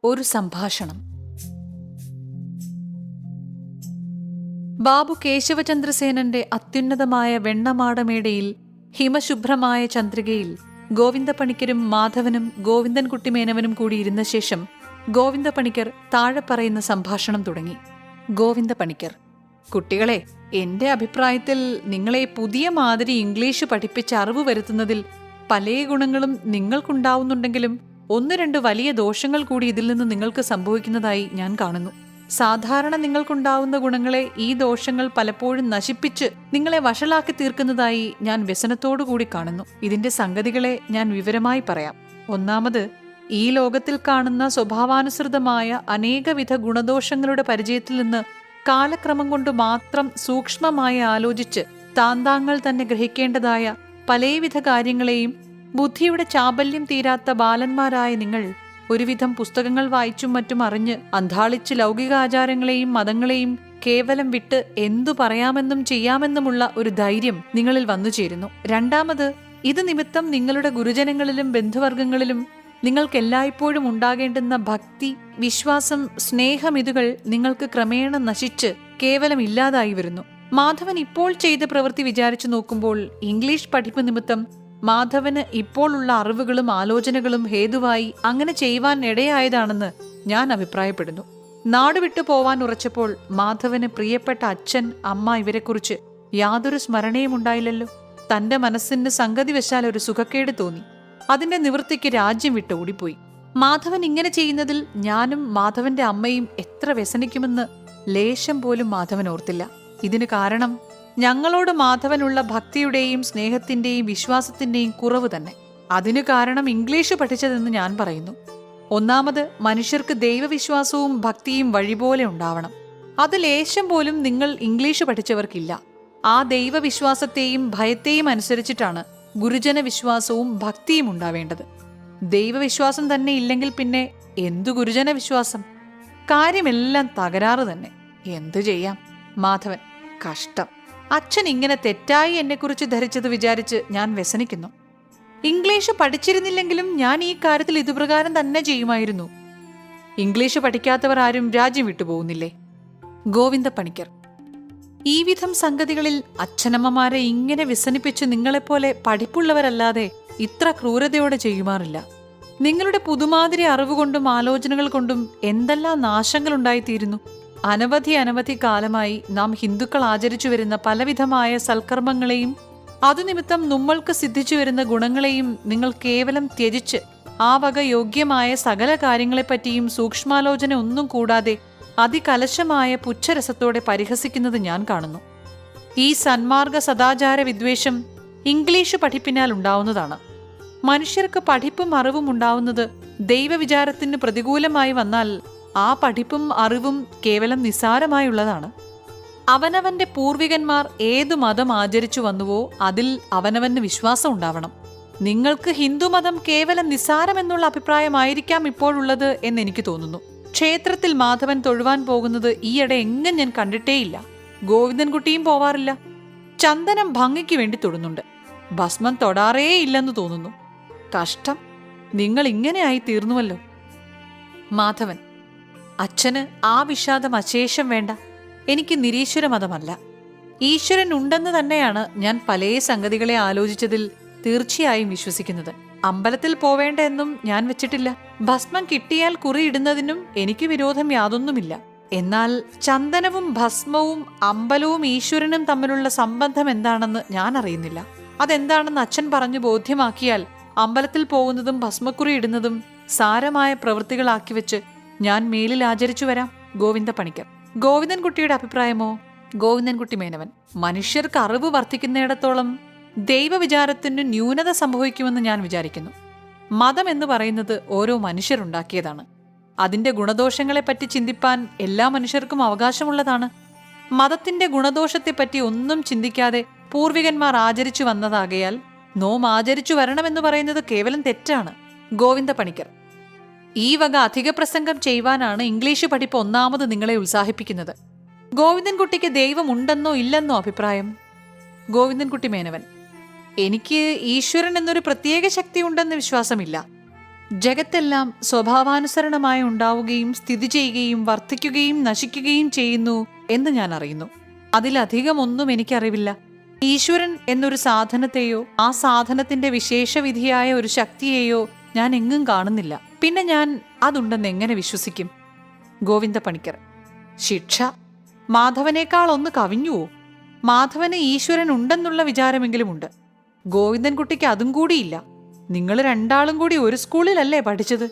ഒരു സംഭാഷണം. ബാബു കേശവചന്ദ്രസേനന്റെ അത്യുന്നതമായ വെണ്ണമാടമേടയിൽ ഹിമശുഭ്രമായ ചന്ദ്രികയിൽ ഗോവിന്ദപ്പണിക്കരും മാധവനും ഗോവിന്ദൻകുട്ടി മേനവനും കൂടി ഇരുന്ന ശേഷം ഗോവിന്ദപ്പണിക്കർ താഴെ പറയുന്ന സംഭാഷണം തുടങ്ങി. ഗോവിന്ദപ്പണിക്കർ: കുട്ടികളെ, എന്റെ അഭിപ്രായത്തിൽ നിങ്ങളെ പുതിയ മാതിരി ഇംഗ്ലീഷ് പഠിപ്പിച്ച് അറിവ് വരുത്തുന്നതിൽ പല ഗുണങ്ങളും നിങ്ങൾക്കുണ്ടാവുന്നുണ്ടെങ്കിലും ഒന്ന് രണ്ട് വലിയ ദോഷങ്ങൾ കൂടി ഇതിൽ നിന്ന് നിങ്ങൾക്ക് സംഭവിക്കുന്നതായി ഞാൻ കാണുന്നു. സാധാരണ നിങ്ങൾക്കുണ്ടാവുന്ന ഗുണങ്ങളെ ഈ ദോഷങ്ങൾ പലപ്പോഴും നശിപ്പിച്ച് നിങ്ങളെ വഷളാക്കി തീർക്കുന്നതായി ഞാൻ വ്യസനത്തോടുകൂടി കാണുന്നു. ഇതിന്റെ സംഗതികളെ ഞാൻ വിവരമായി പറയാം. ഒന്നാമത്, ഈ ലോകത്തിൽ കാണുന്ന സ്വഭാവാനുസൃതമായ അനേകവിധ ഗുണദോഷങ്ങളുടെ പരിചയത്തിൽ നിന്ന് കാലക്രമം കൊണ്ട് മാത്രം സൂക്ഷ്മമായി ആലോചിച്ച് താന്താങ്ങൾ തന്നെ ഗ്രഹിക്കേണ്ടതായ പലവിധ കാര്യങ്ങളെയും ബുദ്ധിയുടെ ചാബല്യം തീരാത്ത ബാലന്മാരായ നിങ്ങൾ ഒരുവിധം പുസ്തകങ്ങൾ വായിച്ചും മറ്റും അറിഞ്ഞ് അന്ധാളിച്ച് ലൗകിക ആചാരങ്ങളെയും മതങ്ങളെയും കേവലം വിട്ട് എന്തു പറയാമെന്നും ചെയ്യാമെന്നുമുള്ള ഒരു ധൈര്യം നിങ്ങളിൽ വന്നു ചേരുന്നു. രണ്ടാമത്, ഇത് നിമിത്തം നിങ്ങളുടെ ഗുരുജനങ്ങളിലും ബന്ധുവർഗങ്ങളിലും നിങ്ങൾക്കെല്ലായ്പ്പോഴും ഉണ്ടാകേണ്ടുന്ന ഭക്തി, വിശ്വാസം, സ്നേഹം ഇതുകൾ നിങ്ങൾക്ക് ക്രമേണ നശിച്ച് കേവലം ഇല്ലാതായി വരുന്നു. മാധവൻ ഇപ്പോൾ ചെയ്ത പ്രവൃത്തി വിചാരിച്ചു നോക്കുമ്പോൾ ഇംഗ്ലീഷ് പഠിപ്പ് നിമിത്തം മാധവന് ഇപ്പോൾ ഉള്ള അറിവുകളും ആലോചനകളും ഹേതുവായി അങ്ങനെ ചെയ്യുവാൻ ഇടയായതാണെന്ന് ഞാൻ അഭിപ്രായപ്പെടുന്നു. നാടുവിട്ടു പോവാൻ ഉറച്ചപ്പോൾ മാധവന് പ്രിയപ്പെട്ട അച്ഛൻ, അമ്മ ഇവരെക്കുറിച്ച് യാതൊരു സ്മരണയും ഉണ്ടായില്ലല്ലോ. തന്റെ മനസ്സിന് സംഗതി വശാൽ ഒരു സുഖക്കേട് തോന്നി. അതിന്റെ നിവൃത്തിക്ക് രാജ്യം വിട്ട് ഓടിപ്പോയി. മാധവൻ ഇങ്ങനെ ചെയ്യുന്നതിൽ ഞാനും മാധവന്റെ അമ്മയും എത്ര വ്യസനിക്കുമെന്ന് ലേശം പോലും മാധവൻ ഓർത്തില്ല. ഇതിന് കാരണം ഞങ്ങളോട് മാധവനുള്ള ഭക്തിയുടെയും സ്നേഹത്തിന്റെയും വിശ്വാസത്തിന്റെയും കുറവ് തന്നെ. അതിനു കാരണം ഇംഗ്ലീഷ് പഠിച്ചതെന്ന് ഞാൻ പറയുന്നു. ഒന്നാമത്, മനുഷ്യർക്ക് ദൈവവിശ്വാസവും ഭക്തിയും വഴിപോലെ ഉണ്ടാവണം. അത് ലേശം പോലും നിങ്ങൾ ഇംഗ്ലീഷ് പഠിച്ചവർക്കില്ല. ആ ദൈവവിശ്വാസത്തെയും ഭയത്തെയും അനുസരിച്ചിട്ടാണ് ഗുരുജന വിശ്വാസവും ഭക്തിയും ഉണ്ടാവേണ്ടത്. ദൈവവിശ്വാസം തന്നെ ഇല്ലെങ്കിൽ പിന്നെ എന്തു ഗുരുജന വിശ്വാസം? കാര്യമെല്ലാം തകരാറ് തന്നെ. എന്തു ചെയ്യാം? മാധവൻ: കഷ്ടം. അച്ഛൻ ഇങ്ങനെ തെറ്റായി എന്നെക്കുറിച്ച് ധരിച്ചത് വിചാരിച്ച് ഞാൻ വ്യസനിക്കുന്നു. ഇംഗ്ലീഷ് പഠിച്ചിരുന്നില്ലെങ്കിലും ഞാൻ ഈ കാര്യത്തിൽ ഇതുപ്രകാരം തന്നെ ചെയ്യുമായിരുന്നു. ഇംഗ്ലീഷ് പഠിക്കാത്തവർ ആരും രാജ്യം വിട്ടുപോകുന്നില്ലേ? ഗോവിന്ദപ്പണിക്കർ: ഈ വിധം സംഗതികളിൽ അച്ഛനമ്മമാരെ ഇങ്ങനെ വ്യസനിപ്പിച്ച് നിങ്ങളെപ്പോലെ പഠിപ്പുള്ളവരല്ലാതെ ഇത്ര ക്രൂരതയോടെ ചെയ്യുമാറില്ല. നിങ്ങളുടെ പുതുമാതിരി അറിവുകൊണ്ടും ആലോചനകൾ കൊണ്ടും എന്തെല്ലാം നാശങ്ങളുണ്ടായിത്തീരുന്നു. അനവധി കാലമായി നാം ഹിന്ദുക്കൾ ആചരിച്ചു വരുന്ന പലവിധമായ സൽക്കർമ്മങ്ങളെയും അതുനിമിത്തം നമ്മൾക്ക് സിദ്ധിച്ചു വരുന്ന ഗുണങ്ങളെയും നിങ്ങൾ കേവലം ത്യജിച്ച് ആ വക യോഗ്യമായ സകല കാര്യങ്ങളെപ്പറ്റിയും സൂക്ഷ്മാലോചന ഒന്നും കൂടാതെ അതികലശമായ പുച്ഛരസത്തോടെ പരിഹസിക്കുന്നത് ഞാൻ കാണുന്നു. ഈ സന്മാർഗ സദാചാര വിദ്വേഷം ഇംഗ്ലീഷ് പഠിപ്പിനാൽ ഉണ്ടാവുന്നതാണ്. മനുഷ്യർക്ക് പഠിപ്പും അറിവും ഉണ്ടാവുന്നത് ദൈവവിചാരത്തിന് പ്രതികൂലമായി വന്നാൽ ആ പഠിപ്പും അറിവും കേവലം നിസ്സാരമായുള്ളതാണ്. അവനവന്റെ പൂർവികന്മാർ ഏതു മതം ആചരിച്ചു വന്നുവോ അതിൽ അവനവന് വിശ്വാസം ഉണ്ടാവണം. നിങ്ങൾക്ക് ഹിന്ദുമതം കേവലം നിസ്സാരമെന്നുള്ള അഭിപ്രായമായിരിക്കാം ഇപ്പോഴുള്ളത് എന്നെനിക്ക് തോന്നുന്നു. ക്ഷേത്രത്തിൽ മാധവൻ തൊഴുവാൻ പോകുന്നത് ഈയിടെ എങ്ങും ഞാൻ കണ്ടിട്ടേയില്ല. ഗോവിന്ദൻകുട്ടിയും പോവാറില്ല. ചന്ദനം ഭംഗിക്ക് വേണ്ടി തൊടുന്നുണ്ട്, ഭസ്മം തൊടാറേ ഇല്ലെന്ന് തോന്നുന്നു. കഷ്ടം, നിങ്ങൾ ഇങ്ങനെയായി തീർന്നുവല്ലോ. മാധവൻ: അച്ഛന് ആ വിഷാദം അശേഷം വേണ്ട. എനിക്ക് നിരീശ്വര മതമല്ല, ഈശ്വരൻ ഉണ്ടെന്ന് തന്നെയാണ് ഞാൻ പല സംഗതികളെ ആലോചിച്ചതിൽ തീർച്ചയായും വിശ്വസിക്കുന്നത്. അമ്പലത്തിൽ പോവേണ്ട എന്നും ഞാൻ വെച്ചിട്ടില്ല. ഭസ്മം കിട്ടിയാൽ കുറിയിടുന്നതിനും എനിക്ക് വിരോധം യാതൊന്നുമില്ല. എന്നാൽ ചന്ദനവും ഭസ്മവും അമ്പലവും ഈശ്വരനും തമ്മിലുള്ള സംബന്ധം എന്താണെന്ന് ഞാൻ അറിയുന്നില്ല. അതെന്താണെന്ന് അച്ഛൻ പറഞ്ഞു ബോധ്യമാക്കിയാൽ അമ്പലത്തിൽ പോകുന്നതും ഭസ്മക്കുറി ഇടുന്നതും സാരമായ പ്രവൃത്തികളാക്കി വെച്ച് ഞാൻ മേലിൽ ആചരിച്ചു വരാം. ഗോവിന്ദപ്പണിക്കർ: ഗോവിന്ദൻകുട്ടിയുടെ അഭിപ്രായമോ? ഗോവിന്ദൻകുട്ടി മേനവൻ: മനുഷ്യർക്ക് അറിവ് വർദ്ധിക്കുന്നിടത്തോളം ദൈവവിചാരത്തിന് ന്യൂനത സംഭവിക്കുമെന്ന് ഞാൻ വിചാരിക്കുന്നു. മതം എന്ന് പറയുന്നത് ഓരോ മനുഷ്യരുണ്ടാക്കിയതാണ്. അതിന്റെ ഗുണദോഷങ്ങളെപ്പറ്റി ചിന്തിപ്പാൻ എല്ലാ മനുഷ്യർക്കും അവകാശമുള്ളതാണ്. മതത്തിന്റെ ഗുണദോഷത്തെപ്പറ്റി ഒന്നും ചിന്തിക്കാതെ പൂർവികന്മാർ ആചരിച്ചു വന്നതാകയാൽ നോം ആചരിച്ചു വരണമെന്ന് പറയുന്നത് കേവലം തെറ്റാണ്. ഗോവിന്ദപ്പണിക്കർ: ഈ വക അധിക പ്രസംഗം ചെയ്യുവാനാണ് ഇംഗ്ലീഷ് പഠിപ്പ് ഒന്നാമത് നിങ്ങളെ ഉത്സാഹിപ്പിക്കുന്നത്. ഗോവിന്ദൻകുട്ടിക്ക് ദൈവം ഉണ്ടെന്നോ ഇല്ലെന്നോ അഭിപ്രായം? ഗോവിന്ദൻകുട്ടി മേനവൻ: എനിക്ക് ഈശ്വരൻ എന്നൊരു പ്രത്യേക ശക്തി ഉണ്ടെന്ന് വിശ്വാസമില്ല. ജഗത്തെല്ലാം സ്വഭാവാനുസരണമായി ഉണ്ടാവുകയും സ്ഥിതി ചെയ്യുകയും വർദ്ധിക്കുകയും നശിക്കുകയും ചെയ്യുന്നു എന്ന് ഞാൻ അറിയുന്നു. അതിലധികമൊന്നും എനിക്കറിവില്ല. ഈശ്വരൻ എന്നൊരു സാധനത്തെയോ ആ സാധനത്തിന്റെ വിശേഷവിധിയായ ഒരു ശക്തിയെയോ ഞാൻ എങ്ങും കാണുന്നില്ല. പിന്നെ ഞാൻ അതുണ്ടെന്ന് എങ്ങനെ വിശ്വസിക്കും? ഗോവിന്ദ പണിക്കർ: ശിക്ഷ മാധവനേക്കാൾ ഒന്ന് കവിഞ്ഞുവോ? മാധവന് ഈശ്വരൻ ഉണ്ടെന്നുള്ള വിചാരമെങ്കിലുമുണ്ട്. ഗോവിന്ദൻകുട്ടിക്ക് അതും കൂടിയില്ല. നിങ്ങൾ രണ്ടാളും കൂടി ഒരു സ്കൂളിലല്ലേ പഠിച്ചത്?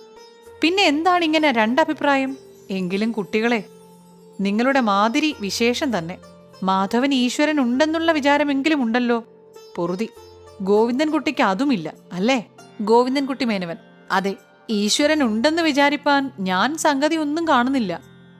പിന്നെ എന്താണ് ഇങ്ങനെ രണ്ടഭിപ്രായം? എങ്കിലും കുട്ടികളെ, നിങ്ങളുടെ മാതിരി വിശേഷം തന്നെ. മാധവൻ ഈശ്വരൻ ഉണ്ടെന്നുള്ള വിചാരമെങ്കിലും ഉണ്ടല്ലോ. പൊറുതി, ഗോവിന്ദൻകുട്ടിക്ക് അതുമില്ല അല്ലേ? ഗോവിന്ദൻകുട്ടി മേനവൻ: അതെ, ഈശ്വരൻ ഉണ്ടെന്ന് വിചാരിപ്പാൻ ഞാൻ സംഗതി ഒന്നും കാണുന്നില്ല.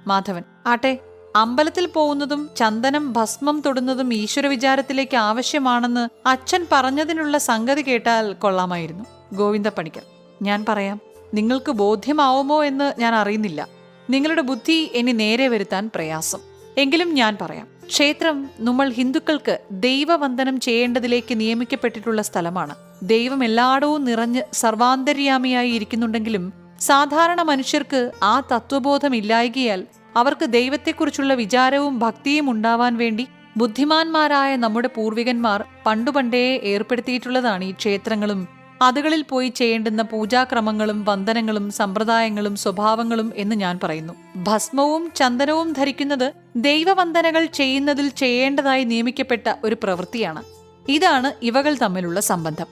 മാധവൻ: ആട്ടെ, അമ്പലത്തിൽ പോകുന്നതും ചന്ദനം ഭസ്മം തൊടുന്നതും ഈശ്വര വിചാരത്തിലേക്ക് ആവശ്യമാണെന്ന് അച്ഛൻ പറഞ്ഞതിനുള്ള സംഗതി കേട്ടാൽ കൊള്ളാമായിരുന്നു. ഗോവിന്ദ പണിക്കർ: ഞാൻ പറയാം. നിങ്ങൾക്ക് ബോധ്യമാവുമോ എന്ന് ഞാൻ അറിയുന്നില്ല. നിങ്ങളുടെ ബുദ്ധി ഇനി നേരെ വരുത്താൻ പ്രയാസം. എങ്കിലും ഞാൻ പറയാം. ക്ഷേത്രം നമ്മൾ ഹിന്ദുക്കൾക്ക് ദൈവവന്ദനം ചെയ്യേണ്ടതിലേക്ക് നിയമിക്കപ്പെട്ടിട്ടുള്ള സ്ഥലമാണ്. ദൈവം എല്ലായിടവും നിറഞ്ഞ് സർവാന്തര്യാമിയായി ഇരിക്കുന്നുണ്ടെങ്കിലും സാധാരണ മനുഷ്യർക്ക് ആ തത്വബോധമില്ലായകയാൽ അവർക്ക് ദൈവത്തെക്കുറിച്ചുള്ള വിചാരവും ഭക്തിയും ഉണ്ടാവാൻ വേണ്ടി ബുദ്ധിമാന്മാരായ നമ്മുടെ പൂർവികന്മാർ പണ്ടുപണ്ടേ ഏർപ്പെടുത്തിയിട്ടുള്ളതാണ് ഈ ക്ഷേത്രങ്ങളും അതുകളിൽ പോയി ചെയ്യേണ്ടുന്ന പൂജാക്രമങ്ങളും വന്ദനങ്ങളും സമ്പ്രദായങ്ങളും സ്വഭാവങ്ങളും എന്ന് ഞാൻ പറയുന്നു. ഭസ്മവും ചന്ദനവും ധരിക്കുന്നത് ദൈവവന്ദനകൾ ചെയ്യുന്നതിൽ ചെയ്യേണ്ടതായി നിയമിക്കപ്പെട്ട ഒരു പ്രവൃത്തിയാണ്. ഇതാണ് ഇവകൾ തമ്മിലുള്ള സംബന്ധം.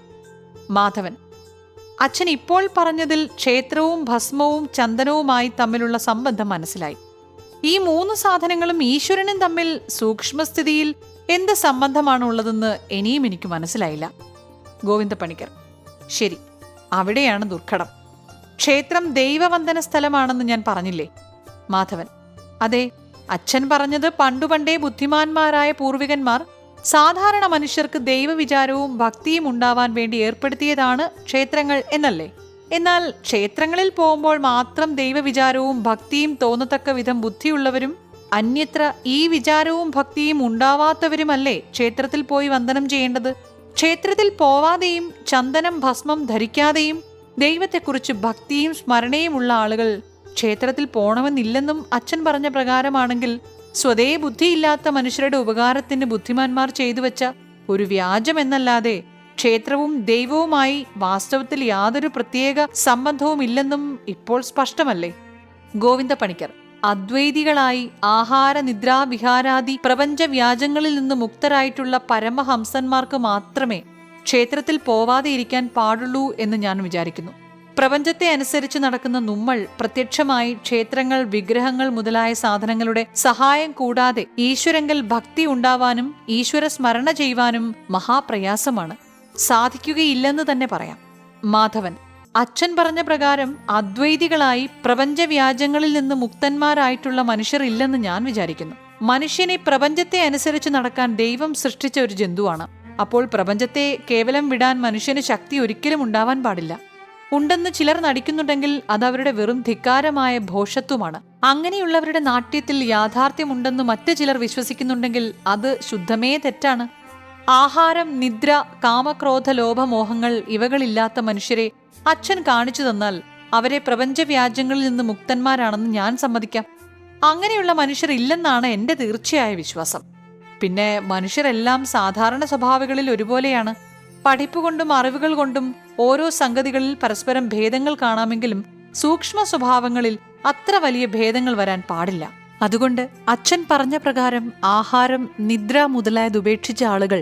മാധവൻ: അച്ഛൻ ഇപ്പോൾ പറഞ്ഞതിൽ ക്ഷേത്രവും ഭസ്മവും ചന്ദനവുമായി തമ്മിലുള്ള സംബന്ധം മനസ്സിലായി. ഈ മൂന്ന് സാധനങ്ങളും ഈശ്വരനും തമ്മിൽ സൂക്ഷ്മസ്ഥിതിയിൽ എന്ത് സംബന്ധമാണുള്ളതെന്ന് ഇനിയും എനിക്ക് മനസ്സിലായില്ല. ഗോവിന്ദ പണിക്കർ: ശരി, അവിടെയാണ് ദുർഘടം. ക്ഷേത്രം ദൈവവന്ദന സ്ഥലമാണെന്ന് ഞാൻ പറഞ്ഞില്ലേ? മാധവൻ: അതെ, അച്ഛൻ പറഞ്ഞത് പണ്ടുപണ്ടേ ബുദ്ധിമാന്മാരായ പൂർവികന്മാർ സാധാരണ മനുഷ്യർക്ക് ദൈവവിചാരവും ഭക്തിയും ഉണ്ടാവാൻ വേണ്ടി ഏർപ്പെടുത്തിയതാണ് ക്ഷേത്രങ്ങൾ എന്നല്ലേ? എന്നാൽ ക്ഷേത്രങ്ങളിൽ പോകുമ്പോൾ മാത്രം ദൈവവിചാരവും ഭക്തിയും തോന്നത്തക്ക വിധം ബുദ്ധിയുള്ളവരും അന്യത്ര ഈ വിചാരവും ഭക്തിയും ഉണ്ടാവാത്തവരുമല്ലേ ക്ഷേത്രത്തിൽ പോയി വന്ദനം ചെയ്യേണ്ടത്? ക്ഷേത്രത്തിൽ പോവാതെയും ചന്ദനം ഭസ്മം ധരിക്കാതെയും ദൈവത്തെക്കുറിച്ച് ഭക്തിയും സ്മരണയുമുള്ള ആളുകൾ ക്ഷേത്രത്തിൽ പോണമെന്നില്ലെന്നും അച്ഛൻ പറഞ്ഞ പ്രകാരമാണെങ്കിൽ സ്വതേ ബുദ്ധിയില്ലാത്ത മനുഷ്യരുടെ ഉപകാരത്തിന് ബുദ്ധിമാന്മാർ ചെയ്തു വെച്ച ഒരു വ്യാജമെന്നല്ലാതെ ക്ഷേത്രവും ദൈവവുമായി വാസ്തവത്തിൽ യാതൊരു പ്രത്യേക സംബന്ധവുമില്ലെന്നും ഇപ്പോൾ സ്പഷ്ടമല്ലേ? ഗോവിന്ദ പണിക്കർ: അദ്വൈതികളായി ആഹാര നിദ്രാ വിഹാരാദി പ്രപഞ്ച വ്യാജങ്ങളിൽ നിന്ന് മുക്തരായിട്ടുള്ള പരമഹംസന്മാർക്ക് മാത്രമേ ക്ഷേത്രത്തിൽ പോവാതെ ഇരിക്കാൻ പാടുള്ളൂ എന്ന് ഞാൻ വിചാരിക്കുന്നു. പ്രപഞ്ചത്തെ അനുസരിച്ച് നടക്കുന്ന നമ്മൾ പ്രത്യക്ഷമായി ക്ഷേത്രങ്ങൾ, വിഗ്രഹങ്ങൾ മുതലായ സാധനങ്ങളുടെ സഹായം കൂടാതെ ഈശ്വരങ്കൽ ഭക്തി ഉണ്ടാവാനും ഈശ്വര സ്മരണ ചെയ്യുവാനും മഹാപ്രയാസമാണ്. സാധിക്കുകയില്ലെന്ന് തന്നെ പറയാം. മാധവൻ: അച്ഛൻ പറഞ്ഞ പ്രകാരം അദ്വൈതികളായി പ്രപഞ്ചവ്യാജങ്ങളിൽ നിന്ന് മുക്തന്മാരായിട്ടുള്ള മനുഷ്യർ ഇല്ലെന്ന് ഞാൻ വിചാരിക്കുന്നു. മനുഷ്യനെ പ്രപഞ്ചത്തെ അനുസരിച്ച് നടക്കാൻ ദൈവം സൃഷ്ടിച്ച ഒരു ജന്തുവാണ്. അപ്പോൾ പ്രപഞ്ചത്തെ കേവലം വിടാൻ മനുഷ്യന് ശക്തി ഒരിക്കലും ഉണ്ടാവാൻ പാടില്ല. ഉണ്ടെന്ന് ചിലർ നടിക്കുന്നുണ്ടെങ്കിൽ അത് അവരുടെ വെറും ധിക്കാരമായ ഭോഷത്വമാണ്. അങ്ങനെയുള്ളവരുടെ നാട്യത്തിൽ യാഥാർത്ഥ്യമുണ്ടെന്ന് മറ്റു ചിലർ വിശ്വസിക്കുന്നുണ്ടെങ്കിൽ അത് ശുദ്ധമേ തെറ്റാണ്. ആഹാരം, നിദ്ര, കാമക്രോധ, ലോഭമോഹങ്ങൾ ഇവകളില്ലാത്ത മനുഷ്യരെ അച്ഛൻ കാണിച്ചു തന്നാൽ അവരെ പ്രപഞ്ചവ്യാജ്യങ്ങളിൽ നിന്ന് മുക്തന്മാരാണെന്ന് ഞാൻ സമ്മതിക്കാം. അങ്ങനെയുള്ള മനുഷ്യർ ഇല്ലെന്നാണ് എൻ്റെ തീർച്ചയായ വിശ്വാസം. പിന്നെ മനുഷ്യരെല്ലാം സാധാരണ സ്വഭാവങ്ങളിൽ ഒരുപോലെയാണ്. പഠിപ്പ് കൊണ്ടും അറിവുകൾ കൊണ്ടും ഓരോ സംഗതികളിൽ പരസ്പരം ഭേദങ്ങൾ കാണാമെങ്കിലും സൂക്ഷ്മ സ്വഭാവങ്ങളിൽ അത്ര വലിയ ഭേദങ്ങൾ വരാൻ പാടില്ല. അതുകൊണ്ട് അച്ഛൻ പറഞ്ഞ പ്രകാരം ആഹാരം, നിദ്ര മുതലായത് ഉപേക്ഷിച്ച ആളുകൾ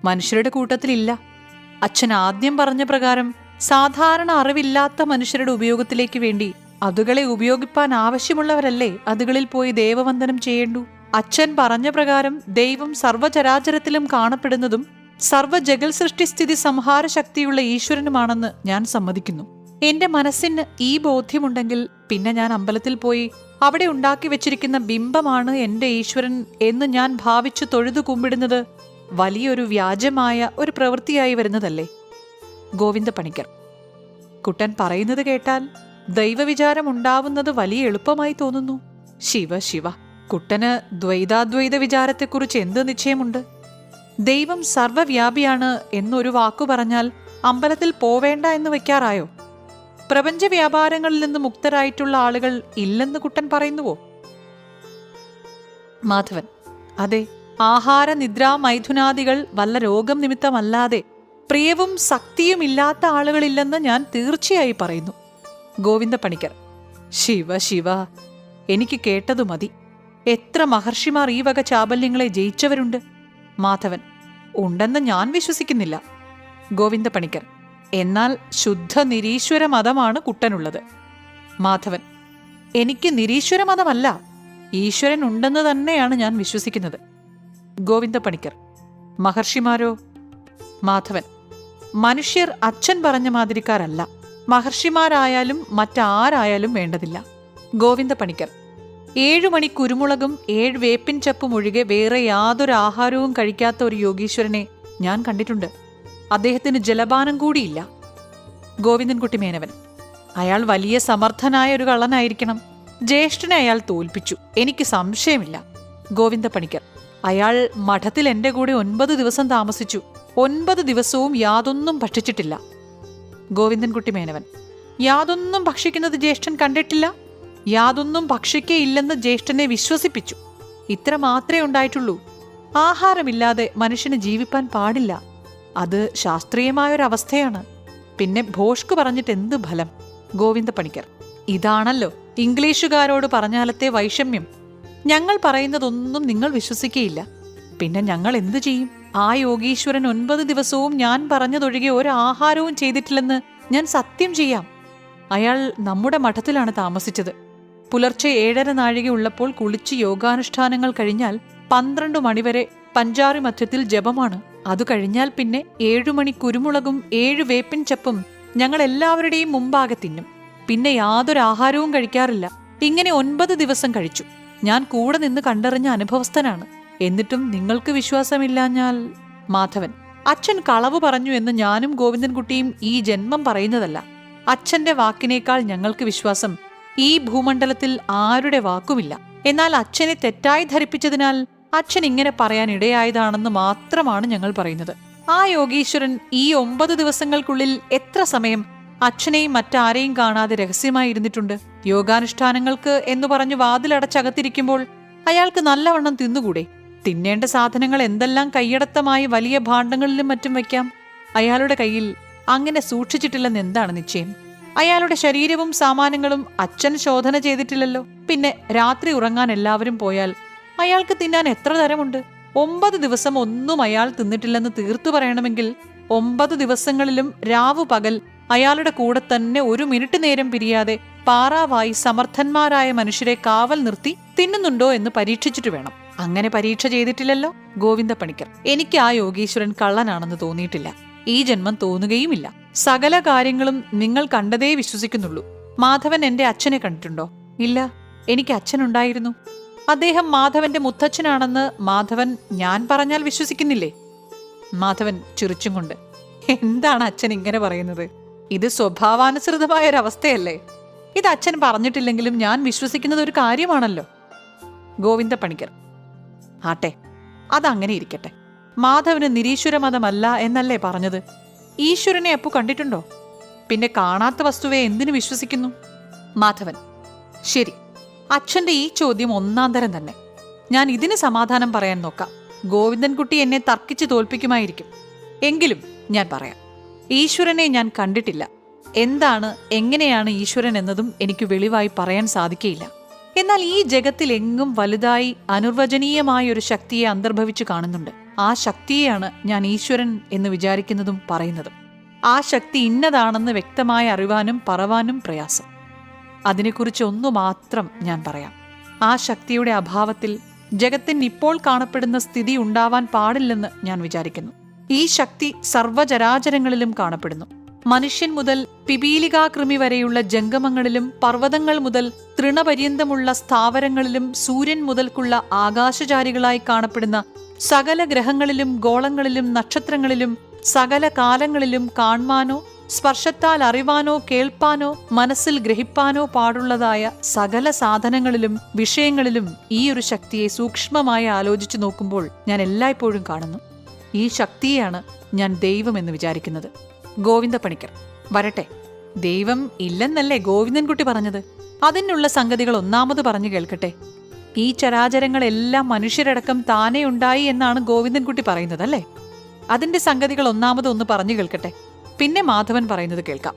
മനുഷ്യരുടെ കൂട്ടത്തിലില്ല. അച്ഛൻ ആദ്യം പറഞ്ഞ പ്രകാരം സാധാരണ അറിവില്ലാത്ത മനുഷ്യരുടെ ഉപയോഗത്തിലേക്ക് വേണ്ടി അതുകളെ ഉപയോഗിപ്പാൻ ആവശ്യമുള്ളവരല്ലേ അതുകളിൽ പോയി ദേവവന്ദനം ചെയ്യേണ്ടു. അച്ഛൻ പറഞ്ഞ പ്രകാരം ദൈവം സർവ്വചരാചരത്തിലും കാണപ്പെടുന്നതും സർവ്വജഗൽ സൃഷ്ടിസ്ഥിതി സംഹാര ശക്തിയുള്ള ഈശ്വരനുമാണെന്ന് ഞാൻ സമ്മതിക്കുന്നു. എന്റെ മനസ്സിന് ഈ ബോധ്യമുണ്ടെങ്കിൽ പിന്നെ ഞാൻ അമ്പലത്തിൽ പോയി അവിടെ ഉണ്ടാക്കി വെച്ചിരിക്കുന്ന ബിംബമാണ് എന്റെ ഈശ്വരൻ എന്ന് ഞാൻ ഭാവിച്ചു തൊഴുതു കുമ്പിടുന്നത് വലിയൊരു വ്യാജമായ ഒരു പ്രവൃത്തിയായി വരുന്നതല്ലേ? ഗോവിന്ദ പണിക്കർ: കുട്ടൻ പറയുന്നത് കേട്ടാൽ ദൈവവിചാരം ഉണ്ടാവുന്നത് വലിയ എളുപ്പമായി തോന്നുന്നു. ശിവ ശിവ, കുട്ടന് ദ്വൈതാദ്വൈത വിചാരത്തെക്കുറിച്ച് എന്ത് നിശ്ചയമുണ്ട്? ദൈവം സർവ്വവ്യാപിയാണ് എന്നൊരു വാക്കു പറഞ്ഞാൽ അമ്പലത്തിൽ പോവേണ്ട എന്ന് വെക്കാറായോ? പ്രപഞ്ച വ്യാപാരങ്ങളിൽ നിന്ന് മുക്തരായിട്ടുള്ള ആളുകൾ ഇല്ലെന്ന് കുട്ടൻ പറയുന്നുവോ? മാധവൻ: അതെ, ആഹാര നിദ്രാ മൈഥുനാദികൾ വല്ല രോഗം നിമിത്തമല്ലാതെ പ്രിയവും ശക്തിയും ഇല്ലാത്ത ആളുകളില്ലെന്ന് ഞാൻ തീർച്ചയായി പറയുന്നു. ഗോവിന്ദ പണിക്കർ: ശിവ ശിവ, എനിക്ക് കേട്ടതു മതി. എത്ര മഹർഷിമാർ ഈ വക ചാബല്യങ്ങളെ ജയിച്ചവരുണ്ട്? മാധവൻ: ഉണ്ടെന്ന് ഞാൻ വിശ്വസിക്കുന്നില്ല. ഗോവിന്ദ പണിക്കർ: എന്നാൽ ശുദ്ധ നിരീശ്വര മതമാണ് കുട്ടനുള്ളത്. മാധവൻ: എനിക്ക് നിരീശ്വര മതമല്ല, ഈശ്വരൻ ഉണ്ടെന്ന് തന്നെയാണ് ഞാൻ വിശ്വസിക്കുന്നത്. ഗോവിന്ദ പണിക്കർ: മഹർഷിമാരോ? മാധവൻ: മനുഷ്യർ അച്ഛൻ പറഞ്ഞ മാതിരിക്കാരല്ല. മഹർഷിമാരായാലും മറ്റാരായാലും വേണ്ടതില്ല. ഗോവിന്ദ പണിക്കർ: 7 മണി കുരുമുളകും 7 വേപ്പിൻ ചപ്പും ഒഴികെ വേറെ യാതൊരു ആഹാരവും കഴിക്കാത്ത ഒരു യോഗീശ്വരനെ ഞാൻ കണ്ടിട്ടുണ്ട്. അദ്ദേഹത്തിന് ജലപാനം കൂടിയില്ല. ഗോവിന്ദൻകുട്ടി മേനവൻ: അയാൾ വലിയ സമർത്ഥനായ ഒരു കള്ളനായിരിക്കണം. ജ്യേഷ്ഠനെ അയാൾ തോൽപ്പിച്ചു, എനിക്ക് സംശയമില്ല. ഗോവിന്ദ പണിക്കർ: അയാൾ മഠത്തിൽ എന്റെ കൂടെ 9 ദിവസം താമസിച്ചു. 9 ദിവസവും യാതൊന്നും ഭക്ഷിച്ചിട്ടില്ല. ഗോവിന്ദൻകുട്ടി മേനവൻ: യാതൊന്നും ഭക്ഷിക്കുന്നത് ജ്യേഷ്ഠൻ കണ്ടിട്ടില്ല. യാതൊന്നും ഭക്ഷിക്കയില്ലെന്ന് ജ്യേഷ്ഠനെ വിശ്വസിപ്പിച്ചു. ഇത്ര മാത്രമേ ഉണ്ടായിട്ടുള്ളൂ. ആഹാരമില്ലാതെ മനുഷ്യന് ജീവിപ്പാൻ പാടില്ല. അത് ശാസ്ത്രീയമായൊരവസ്ഥയാണ്. പിന്നെ ഭോഷ്ക് പറഞ്ഞിട്ട് എന്ത് ഫലം? ഗോവിന്ദ പണിക്കർ: ഇതാണല്ലോ ഇംഗ്ലീഷുകാരോട് പറഞ്ഞാലത്തെ വൈഷമ്യം. ഞങ്ങൾ പറയുന്നതൊന്നും നിങ്ങൾ വിശ്വസിക്കയില്ല. പിന്നെ ഞങ്ങൾ എന്തു ചെയ്യും? ആ യോഗീശ്വരൻ 9 ദിവസവും ഞാൻ പറഞ്ഞതൊഴികെ ഒരു ആഹാരവും ചെയ്തിട്ടില്ലെന്ന് ഞാൻ സത്യം ചെയ്യാം. അയാൾ നമ്മുടെ മഠത്തിലാണ് താമസിച്ചത്. പുലർച്ചെ 7:30 നാഴിക ഉള്ളപ്പോൾ കുളിച്ച് യോഗാനുഷ്ഠാനങ്ങൾ കഴിഞ്ഞാൽ 12 മണിവരെ പഞ്ചാറി മധ്യത്തിൽ ജപമാണ്. അതു കഴിഞ്ഞാൽ പിന്നെ 7 മണി കുരുമുളകും 7 വേപ്പിൻ ചപ്പും ഞങ്ങൾ എല്ലാവരുടെയും മുമ്പാകെ തിന്നും. പിന്നെ യാതൊരു ആഹാരവും കഴിക്കാറില്ല. ഇങ്ങനെ 9 ദിവസം കഴിച്ചു. ഞാൻ കൂടെ നിന്ന് കണ്ടറിഞ്ഞ അനുഭവസ്ഥനാണ്. എന്നിട്ടും നിങ്ങൾക്ക് വിശ്വാസമില്ലാഞ്ഞാൽ? മാധവൻ: അച്ഛൻ കളവ് പറഞ്ഞു എന്ന് ഞാനും ഗോവിന്ദൻകുട്ടിയും ഈ ജന്മം പറയുന്നതല്ല. അച്ഛന്റെ വാക്കിനേക്കാൾ ഞങ്ങൾക്ക് വിശ്വാസം ഈ ഭൂമണ്ഡലത്തിൽ ആരുടെ വാക്കുമില്ല. എന്നാൽ അച്ഛനെ തെറ്റായി ധരിപ്പിച്ചതിനാൽ അച്ഛൻ ഇങ്ങനെ പറയാൻ ഇടയായതാണെന്ന് മാത്രമാണ് ഞങ്ങൾ പറയുന്നത്. ആ യോഗീശ്വരൻ ഈ 9 ദിവസങ്ങൾക്കുള്ളിൽ എത്ര സമയം അച്ഛനെയും മറ്റാരെയും കാണാതെ രഹസ്യമായി ഇരുന്നിട്ടുണ്ട്? യോഗാനുഷ്ഠാനങ്ങൾക്ക് എന്നു പറഞ്ഞ് വാതിലടച്ചകത്തിരിക്കുമ്പോൾ അയാൾക്ക് നല്ലവണ്ണം തിന്നുകൂടെ? തിന്നേണ്ട സാധനങ്ങൾ എന്തെല്ലാം കൈയടത്തമായി വലിയ ഭാണ്ഡങ്ങളിലും മറ്റും വയ്ക്കാം. അയാളുടെ കയ്യിൽ അങ്ങനെ സൂക്ഷിച്ചിട്ടില്ലെന്ന് എന്താണ് നിശ്ചയം? അയാളുടെ ശരീരവും സാമാനങ്ങളും അച്ഛൻ ശോധന ചെയ്തിട്ടില്ലല്ലോ. പിന്നെ രാത്രി ഉറങ്ങാൻ എല്ലാവരും പോയാൽ അയാൾക്ക് തിന്നാൻ എത്ര തരമുണ്ട്? 9 ദിവസം ഒന്നും അയാൾ തിന്നിട്ടില്ലെന്ന് തീർത്തു പറയണമെങ്കിൽ 9 ദിവസങ്ങളിലും രാവു പകൽ അയാളുടെ കൂടെ തന്നെ 1 മിനിറ്റ് നേരം പിരിയാതെ പാറാവായി സമർത്ഥന്മാരായ മനുഷ്യരെ കാവൽ നിർത്തി തിന്നുന്നുണ്ടോ എന്ന് പരീക്ഷിച്ചിട്ട് വേണം. അങ്ങനെ പരീക്ഷ ചെയ്തിട്ടില്ലല്ലോ. ഗോവിന്ദ പണിക്കർ: എനിക്ക് ആ യോഗീശ്വരൻ കള്ളനാണെന്ന് തോന്നിയിട്ടില്ല. ഈ ജന്മം തോന്നുകയുമില്ല. സകല കാര്യങ്ങളും നിങ്ങൾ കണ്ടതേ വിശ്വസിക്കുന്നുള്ളൂ. മാധവൻ എന്റെ അച്ഛനെ കണ്ടിട്ടുണ്ടോ? ഇല്ല. എനിക്ക് അച്ഛനുണ്ടായിരുന്നു. അദ്ദേഹം മാധവന്റെ മുത്തച്ഛനാണെന്ന് മാധവൻ ഞാൻ പറഞ്ഞാൽ വിശ്വസിക്കുന്നില്ലേ? മാധവൻ ചിരിച്ചും കൊണ്ട്: എന്താണ് അച്ഛൻ ഇങ്ങനെ പറയുന്നത്? ഇത് സ്വഭാവാനുസൃതമായ ഒരവസ്ഥയല്ലേ? ഇത് അച്ഛൻ പറഞ്ഞിട്ടില്ലെങ്കിലും ഞാൻ വിശ്വസിക്കുന്നത് ഒരു കാര്യമാണല്ലോ. ഗോവിന്ദ പണിക്കർ: ആട്ടെ, അതങ്ങനെ ഇരിക്കട്ടെ. മാധവന് നിരീശ്വര മതമല്ല എന്നല്ലേ പറഞ്ഞത്? ഈശ്വരനെ അപ്പു കണ്ടിട്ടുണ്ടോ? പിന്നെ കാണാത്ത വസ്തുവെ എന്തിനു വിശ്വസിക്കുന്നു? മാധവൻ: ശരി, അച്ഛന്റെ ഈ ചോദ്യം ഒന്നാം തരം തന്നെ. ഞാൻ ഇതിന് സമാധാനം പറയാൻ നോക്കാം. ഗോവിന്ദൻകുട്ടി എന്നെ തർക്കിച്ച് തോൽപ്പിക്കുമായിരിക്കും. എങ്കിലും ഞാൻ പറയാം. ഈശ്വരനെ ഞാൻ കണ്ടിട്ടില്ല. എന്താണ്, എങ്ങനെയാണ് ഈശ്വരൻ എന്നതും എനിക്ക് വെളിവായി പറയാൻ സാധിക്കയില്ല. എന്നാൽ ഈ ജഗത്തിൽ എങ്ങും വലുതായി അനിർവചനീയമായ ഒരു ശക്തിയെ അന്തർഭവിച്ചു കാണുന്നുണ്ട്. ആ ശക്തിയെയാണ് ഞാൻ ഈശ്വരൻ എന്ന് വിചാരിക്കുന്നതും പറയുന്നതും. ആ ശക്തി ഇന്നതാണെന്ന് വ്യക്തമായി അറിവാനും പറവാനും പ്രയാസം. അതിനെക്കുറിച്ച് ഒന്നു മാത്രം ഞാൻ പറയാം. ആ ശക്തിയുടെ അഭാവത്തിൽ ജഗത്തിന് ഇപ്പോൾ കാണപ്പെടുന്ന സ്ഥിതി ഉണ്ടാവാൻ പാടില്ലെന്ന് ഞാൻ വിചാരിക്കുന്നു. ഈ ശക്തി സർവ്വചരാചരങ്ങളിലും കാണപ്പെടുന്നു. മനുഷ്യൻ മുതൽ പിപീലികാകൃമി വരെയുള്ള ജംഗമങ്ങളിലും പർവ്വതങ്ങൾ മുതൽ തൃണപര്യന്തമുള്ള സ്ഥാവരങ്ങളിലും സൂര്യൻ മുതൽക്കുള്ള ആകാശചാരികളായി കാണപ്പെടുന്ന സകല ഗ്രഹങ്ങളിലും ഗോളങ്ങളിലും നക്ഷത്രങ്ങളിലും സകല കാലങ്ങളിലും കാണുവാനോ സ്പർശത്താൽ അറിവാനോ കേൾപ്പാനോ മനസ്സിൽ ഗ്രഹിപ്പാനോ പാടുള്ളതായ സകല സാധനങ്ങളിലും വിഷയങ്ങളിലും ഈ ഒരു ശക്തിയെ സൂക്ഷ്മമായി ആലോചിച്ചു നോക്കുമ്പോൾ ഞാൻ എല്ലായ്പ്പോഴും കാണുന്നു. ഈ ശക്തിയെയാണ് ഞാൻ ദൈവമെന്ന് വിചാരിക്കുന്നത്. ഗോവിന്ദ പണിക്കർ: വരട്ടെ, ദൈവം ഇല്ലെന്നല്ലേ ഗോവിന്ദൻകുട്ടി പറഞ്ഞത്? അതിനുള്ള സംഗതികൾ ഒന്നാമത് പറഞ്ഞു കേൾക്കട്ടെ. ഈ ചരാചരങ്ങളെല്ലാം മനുഷ്യരടക്കം താനേ ഉണ്ടായി എന്നാണ് ഗോവിന്ദൻകുട്ടി പറയുന്നത് അല്ലേ? അതിന്റെ സംഗതികൾ ഒന്നാമത് ഒന്ന് പറഞ്ഞു കേൾക്കട്ടെ, പിന്നെ മാധവൻ പറയുന്നത് കേൾക്കാം.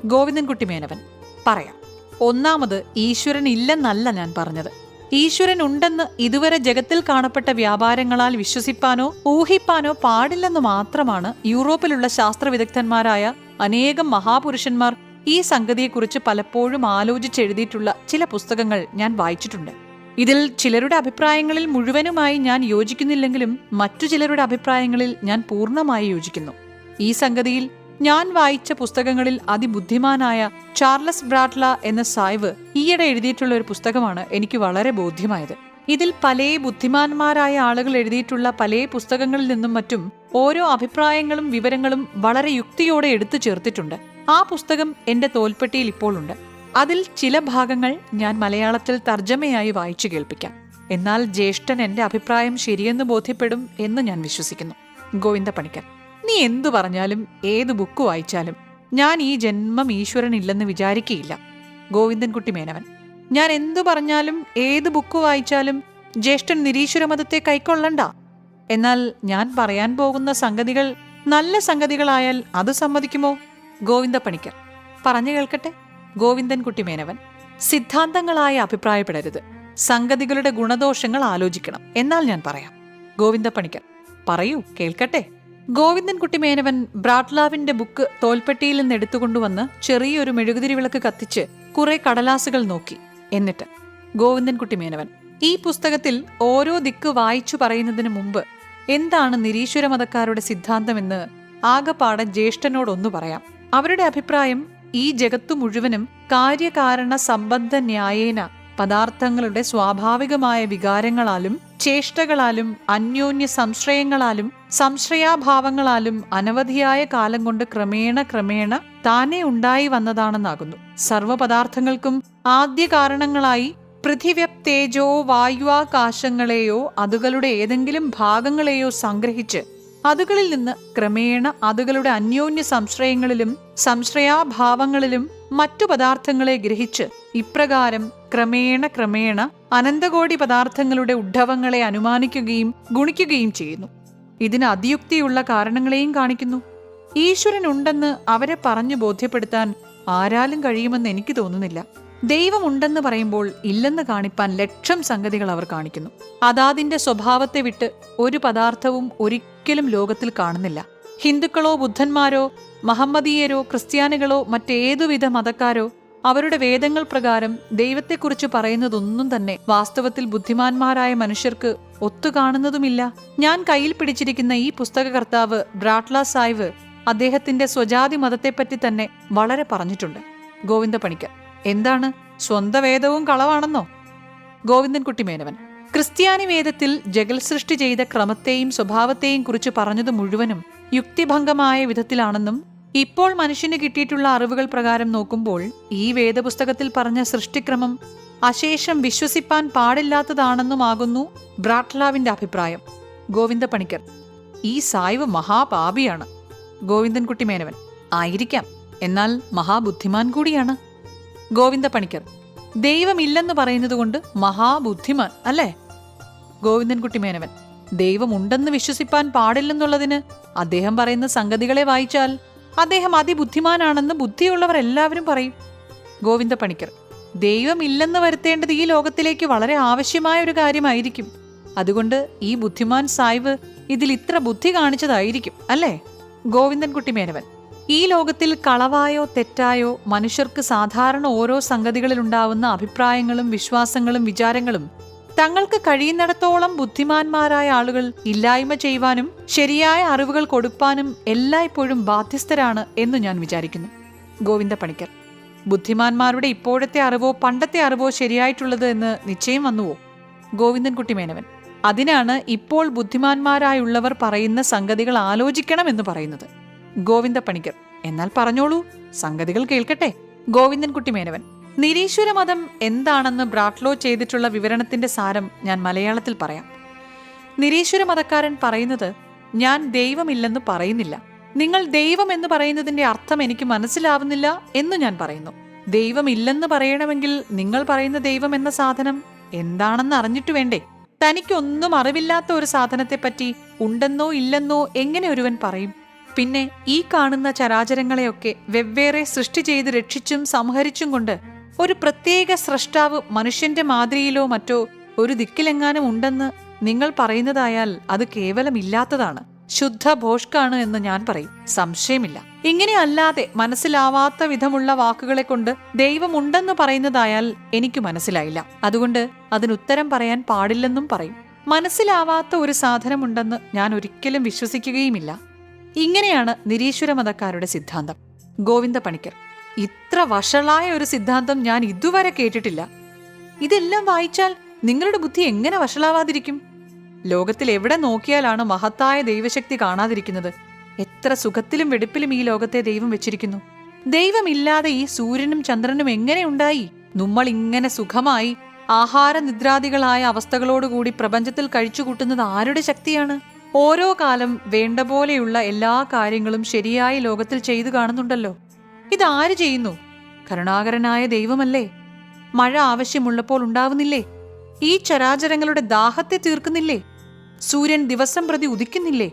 ഗോവിന്ദൻകുട്ടി മേനവൻ: പറയാം. ഒന്നാമത്, ഈശ്വരൻ ഇല്ലെന്നല്ല ഞാൻ പറഞ്ഞത്. ഈശ്വരൻ ഉണ്ടെന്ന് ഇതുവരെ ജഗത്തിൽ കാണപ്പെട്ട വ്യാപാരങ്ങളാൽ വിശ്വസിപ്പാനോ ഊഹിപ്പാനോ പാടില്ലെന്ന് മാത്രമാണ് യൂറോപ്പിലുള്ള ശാസ്ത്രവിദഗ്ധന്മാരായ അനേകം മഹാപുരുഷന്മാർ ഈ സംഗതിയെക്കുറിച്ച് പലപ്പോഴും ആലോചിച്ചെഴുതിയിട്ടുള്ള ചില പുസ്തകങ്ങൾ ഞാൻ വായിച്ചിട്ടുണ്ട്. ഇതിൽ ചിലരുടെ അഭിപ്രായങ്ങളിൽ മുഴുവനുമായി ഞാൻ യോജിക്കുന്നില്ലെങ്കിലും മറ്റു ചിലരുടെ അഭിപ്രായങ്ങളിൽ ഞാൻ പൂർണ്ണമായി യോജിക്കുന്നു. ഈ സംഗതിയിൽ ഞാൻ വായിച്ച പുസ്തകങ്ങളിൽ അതിബുദ്ധിമാനായ ചാർലസ് ബ്രാഡ്ല എന്ന സായിവ് ഈയിടെ എഴുതിയിട്ടുള്ള ഒരു പുസ്തകമാണ് എനിക്ക് വളരെ ബോധ്യമായത്. ഇതിൽ പല ബുദ്ധിമാന്മാരായ ആളുകൾ എഴുതിയിട്ടുള്ള പല പുസ്തകങ്ങളിൽ നിന്നും മറ്റും ഓരോ അഭിപ്രായങ്ങളും വിവരങ്ങളും വളരെ യുക്തിയോടെ എടുത്തു ചേർത്തിട്ടുണ്ട്. ആ പുസ്തകം എന്റെ തോൽപ്പെട്ടിയിൽ ഇപ്പോൾ ഉണ്ട്. അതിൽ ചില ഭാഗങ്ങൾ ഞാൻ മലയാളത്തിൽ തർജ്ജമയായി വായിച്ചു കേൾപ്പിക്കാം. എന്നാൽ ജ്യേഷ്ഠൻ എന്റെ അഭിപ്രായം ശരിയെന്ന് ബോധ്യപ്പെടും എന്ന് ഞാൻ വിശ്വസിക്കുന്നു. ഗോവിന്ദ പണിക്കർ: നീ എന്തു പറഞ്ഞാലും ഏത് ബുക്ക് വായിച്ചാലും ഞാൻ ഈ ജന്മം ഈശ്വരൻ ഇല്ലെന്ന് വിചാരിക്കയില്ല. ഗോവിന്ദൻകുട്ടി മേനവൻ: ഞാൻ എന്തു പറഞ്ഞാലും ഏത് ബുക്ക് വായിച്ചാലും ജ്യേഷ്ഠൻ നിരീശ്വര മതത്തെ കൈക്കൊള്ളണ്ട. എന്നാൽ ഞാൻ പറയാൻ പോകുന്ന സംഗതികൾ നല്ല സംഗതികളായാൽ അത് സമ്മതിക്കുമോ? ഗോവിന്ദ പണിക്കർ: പറഞ്ഞു കേൾക്കട്ടെ. ഗോവിന്ദൻകുട്ടി മേനവൻ: സിദ്ധാന്തങ്ങളായി അഭിപ്രായപ്പെടരുത്. സംഗതികളുടെ ഗുണദോഷങ്ങൾ ആലോചിക്കണം. എന്നാൽ ഞാൻ പറയാം. ഗോവിന്ദ പണിക്കർ: പറയൂ, കേൾക്കട്ടെ. ഗോവിന്ദൻകുട്ടി മേനവൻ ബ്രാഡ്ലാവിന്റെ ബുക്ക് തോൽപ്പെട്ടിയിൽ നിന്ന് എടുത്തുകൊണ്ടുവന്ന് ചെറിയൊരു മെഴുകുതിരി വിളക്ക് കത്തിച്ച് കുറെ കടലാസുകൾ നോക്കി. എന്നിട്ട്: ഗോവിന്ദൻകുട്ടി മേനവൻ, ഈ പുസ്തകത്തിൽ ഓരോ ദിക്ക് വായിച്ചു പറയുന്നതിന് മുമ്പ് എന്താണ് നിരീശ്വര മതക്കാരുടെ സിദ്ധാന്തമെന്ന് ആകപ്പാടെ ജ്യേഷ്ഠനോടൊന്നു പറയാം. അവരുടെ അഭിപ്രായം ഈ ജഗത്തു മുഴുവനും കാര്യകാരണ സംബന്ധ ന്യായേന പദാർത്ഥങ്ങളുടെ സ്വാഭാവികമായ വികാരങ്ങളാലും ചേഷ്ടകളാലും അന്യോന്യ സംശ്രയങ്ങളാലും സംശ്രയാഭാവങ്ങളാലും അനവധിയായ കാലം കൊണ്ട് ക്രമേണ താനെ ഉണ്ടായി വന്നതാണെന്നാകുന്നു. സർവപദാർത്ഥങ്ങൾക്കും ആദ്യ കാരണങ്ങളായി പൃഥിവ്യപ്തേജോ വായുവാകാശങ്ങളെയോ അതുകളുടെ ഏതെങ്കിലും ഭാഗങ്ങളെയോ സംഗ്രഹിച്ച് അതുകളിൽ നിന്ന് ക്രമേണ അതുകളുടെ അന്യോന്യ സംശ്രയങ്ങളിലും സംശ്രയാഭാവങ്ങളിലും മറ്റു പദാർത്ഥങ്ങളെ ഗ്രഹിച്ച് ഇപ്രകാരം ക്രമേണ അനന്തകോടി പദാർത്ഥങ്ങളുടെ ഉദ്ഭവങ്ങളെ അനുമാനിക്കുകയും ഗുണിക്കുകയും ചെയ്യുന്നു. ഇതിന് അതിയുക്തിയുള്ള കാരണങ്ങളെയും കാണിക്കുന്നു. ഈശ്വരൻ ഉണ്ടെന്ന് അവരെ പറഞ്ഞു ബോധ്യപ്പെടുത്താൻ ആരാലും കഴിയുമെന്ന് എനിക്ക് തോന്നുന്നില്ല. ദൈവമുണ്ടെന്ന് പറയുമ്പോൾ ഇല്ലെന്ന് കാണിപ്പാൻ ലക്ഷം സംഗതികൾ അവർ കാണിക്കുന്നു. അതാതിന്റെ സ്വഭാവത്തെ വിട്ട് ഒരു പദാർത്ഥവും ഒരിക്കലും ലോകത്തിൽ കാണുന്നില്ല. ഹിന്ദുക്കളോ ബുദ്ധന്മാരോ മഹമ്മദീയരോ ക്രിസ്ത്യാനികളോ മറ്റേതുവിധ മതക്കാരോ അവരുടെ വേദങ്ങൾ പ്രകാരം ദൈവത്തെക്കുറിച്ച് പറയുന്നതൊന്നും തന്നെ വാസ്തവത്തിൽ ബുദ്ധിമാന്മാരായ മനുഷ്യർക്ക് ഒത്തുകാണുന്നതുമില്ല. ഞാൻ കയ്യിൽ പിടിച്ചിരിക്കുന്ന ഈ പുസ്തകകർത്താവ് ബ്രാഡ്ല സായിവ് അദ്ദേഹത്തിന്റെ സ്വജാതി മതത്തെപ്പറ്റി തന്നെ വളരെ പറഞ്ഞിട്ടുണ്ട്. ഗോവിന്ദ പണിക്കർ: എന്താണ്, സ്വന്തം വേദവും കളവാണെന്നോ? ഗോവിന്ദൻകുട്ടി മേനവൻ: ക്രിസ്ത്യാനി വേദത്തിൽ ജഗൽ സൃഷ്ടി ചെയ്ത ക്രമത്തെയും സ്വഭാവത്തെയും കുറിച്ച് പറഞ്ഞത് മുഴുവനും യുക്തിഭംഗമായ വിധത്തിലാണെന്നും ഇപ്പോൾ മനുഷ്യന് കിട്ടിയിട്ടുള്ള അറിവുകൾ പ്രകാരം നോക്കുമ്പോൾ ഈ വേദപുസ്തകത്തിൽ പറഞ്ഞ സൃഷ്ടിക്രമം അശേഷം വിശ്വസിപ്പാൻ പാടില്ലാത്തതാണെന്നുമാകുന്നു ബ്രാഡ്ലാവിന്റെ അഭിപ്രായം. ഗോവിന്ദ പണിക്കർ: ഈ സായിവ് മഹാപാപിയാണ്. ഗോവിന്ദൻകുട്ടി മേനവൻ: ആയിരിക്കാം, എന്നാൽ മഹാബുദ്ധിമാൻ കൂടിയാണ്. ഗോവിന്ദ പണിക്കർ: ദൈവമില്ലെന്ന് പറയുന്നത് കൊണ്ട് മഹാബുദ്ധിമാൻ അല്ലേ? ഗോവിന്ദൻകുട്ടി മേനവൻ: ദൈവമുണ്ടെന്ന് വിശ്വസിപ്പാൻ പാടില്ലെന്നുള്ളതിന് അദ്ദേഹം പറയുന്ന സംഗതികളെ വായിച്ചാൽ അദ്ദേഹം അതിബുദ്ധിമാനാണെന്ന് ബുദ്ധിയുള്ളവർ എല്ലാവരും പറയും. ഗോവിന്ദ പണിക്കർ: ദൈവമില്ലെന്ന് വരുത്തേണ്ടത് ഈ ലോകത്തിലേക്ക് വളരെ ആവശ്യമായ ഒരു കാര്യമായിരിക്കും. അതുകൊണ്ട് ഈ ബുദ്ധിമാൻ സായിവ് ഇതിൽ ഇത്ര ബുദ്ധി കാണിച്ചതായിരിക്കും അല്ലേ? ഗോവിന്ദൻകുട്ടി മേനവൻ: ഈ ലോകത്തിൽ കളവായോ തെറ്റായോ മനുഷ്യർക്ക് സാധാരണ ഓരോ സംഗതികളിലുണ്ടാവുന്ന അഭിപ്രായങ്ങളും വിശ്വാസങ്ങളും വിചാരങ്ങളും തങ്ങൾക്ക് കഴിയുന്നിടത്തോളം ബുദ്ധിമാന്മാരായ ആളുകൾ ഇല്ലായ്മ ചെയ്യുവാനും ശരിയായ അറിവുകൾ കൊടുപ്പാനും എല്ലായ്പ്പോഴും ബാധ്യസ്ഥരാണ് എന്ന് ഞാൻ വിചാരിക്കുന്നു. ഗോവിന്ദ പണിക്കർ: ബുദ്ധിമാന്മാരുടെ ഇപ്പോഴത്തെ അറിവോ പണ്ടത്തെ അറിവോ ശരിയായിട്ടുള്ളത് എന്ന് നിശ്ചയം വന്നുവോ? ഗോവിന്ദൻകുട്ടി മേനവൻ: അതിനാണ് ഇപ്പോൾ ബുദ്ധിമാന്മാരായുള്ളവർ പറയുന്ന സംഗതികൾ ആലോചിക്കണം എന്ന് പറയുന്നത്. ഗോവിന്ദ പണിക്കർ: എന്നാൽ പറഞ്ഞോളൂ, സംഗതികൾ കേൾക്കട്ടെ. ഗോവിന്ദൻകുട്ടി മേനവൻ: നിരീശ്വര മതം എന്താണെന്ന് ബ്രാഡ്ലോ ചെയ്തിട്ടുള്ള വിവരണത്തിന്റെ സാരം ഞാൻ മലയാളത്തിൽ പറയാം. നിരീശ്വര മതക്കാരൻ പറയുന്നത്, ഞാൻ ദൈവമില്ലെന്ന് പറയുന്നില്ല, നിങ്ങൾ ദൈവം എന്ന് പറയുന്നതിന്റെ അർത്ഥം എനിക്ക് മനസ്സിലാവുന്നില്ല എന്ന് ഞാൻ പറയുന്നു. ദൈവമില്ലെന്ന് പറയണമെങ്കിൽ നിങ്ങൾ പറയുന്ന ദൈവം എന്ന സാധനം എന്താണെന്ന് അറിഞ്ഞിട്ട് വേണ്ടേ? തനിക്കൊന്നും അറിവില്ലാത്ത ഒരു സാധനത്തെപ്പറ്റി ഉണ്ടെന്നോ ഇല്ലെന്നോ എങ്ങനെ ഒരുവൻ പറയും? പിന്നെ ഈ കാണുന്ന ചരാചരങ്ങളെയൊക്കെ വെവ്വേറെ സൃഷ്ടി ചെയ്ത് രക്ഷിച്ചും സംഹരിച്ചും കൊണ്ട് ഒരു പ്രത്യേക സ്രഷ്ടാവ് മനുഷ്യന്റെ മാതിരിയിലോ മറ്റോ ഒരു ദിക്കിലെങ്ങാനും ഉണ്ടെന്ന് നിങ്ങൾ പറയുന്നതായാൽ അത് കേവലം ഇല്ലാത്തതാണ്, ശുദ്ധ ഭോഷ്കാണ് എന്ന് ഞാൻ പറയും. സംശയമില്ല. ഇങ്ങനെ അല്ലാതെ മനസ്സിലാവാത്ത വിധമുള്ള വാക്കുകളെ കൊണ്ട് ദൈവമുണ്ടെന്ന് പറയുന്നതായാൽ എനിക്ക് മനസ്സിലായില്ല. അതുകൊണ്ട് അതിനുത്തരം പറയാൻ പാടില്ലെന്നും പറയും. മനസ്സിലാവാത്ത ഒരു സാധനമുണ്ടെന്ന് ഞാൻ ഒരിക്കലും വിശ്വസിക്കുകയുമില്ല. ഇങ്ങനെയാണ് നിരീശ്വര മതക്കാരുടെ സിദ്ധാന്തം. ഗോവിന്ദ പണിക്കർ: ഇത്ര വഷളായ ഒരു സിദ്ധാന്തം ഞാൻ ഇതുവരെ കേട്ടിട്ടില്ല. ഇതെല്ലാം വായിച്ചാൽ നിങ്ങളുടെ ബുദ്ധി എങ്ങനെ വഷളാവാതിരിക്കും? ലോകത്തിൽ എവിടെ നോക്കിയാലാണ് മഹത്തായ ദൈവശക്തി കാണാതിരിക്കുന്നത്? എത്ര സുഖത്തിലും വെടുപ്പിലും ഈ ലോകത്തെ ദൈവം വെച്ചിരിക്കുന്നു. ദൈവമില്ലാതെ ഈ സൂര്യനും ചന്ദ്രനും എങ്ങനെ ഉണ്ടായി? നമ്മൾ ഇങ്ങനെ സുഖമായി ആഹാരനിദ്രാദികളായ അവസ്ഥകളോടുകൂടി പ്രപഞ്ചത്തിൽ കഴിച്ചുകൂട്ടുന്നത് ആരുടെ ശക്തിയാണ്? ഓരോ കാലം വേണ്ട പോലെയുള്ള എല്ലാ കാര്യങ്ങളും ശരിയായി ലോകത്തിൽ ചെയ്തു കാണുന്നുണ്ടല്ലോ. ഇതാര് ചെയ്യുന്നു? കരുണാകരനായ ദൈവമല്ലേ? മഴ ആവശ്യമുള്ളപ്പോൾ ഉണ്ടാവുന്നില്ലേ? ഈ ചരാചരങ്ങളുടെ ദാഹത്തെ തീർക്കുന്നില്ലേ? സൂര്യൻ ദിവസം പ്രതി ഉദിക്കുന്നില്ലേ?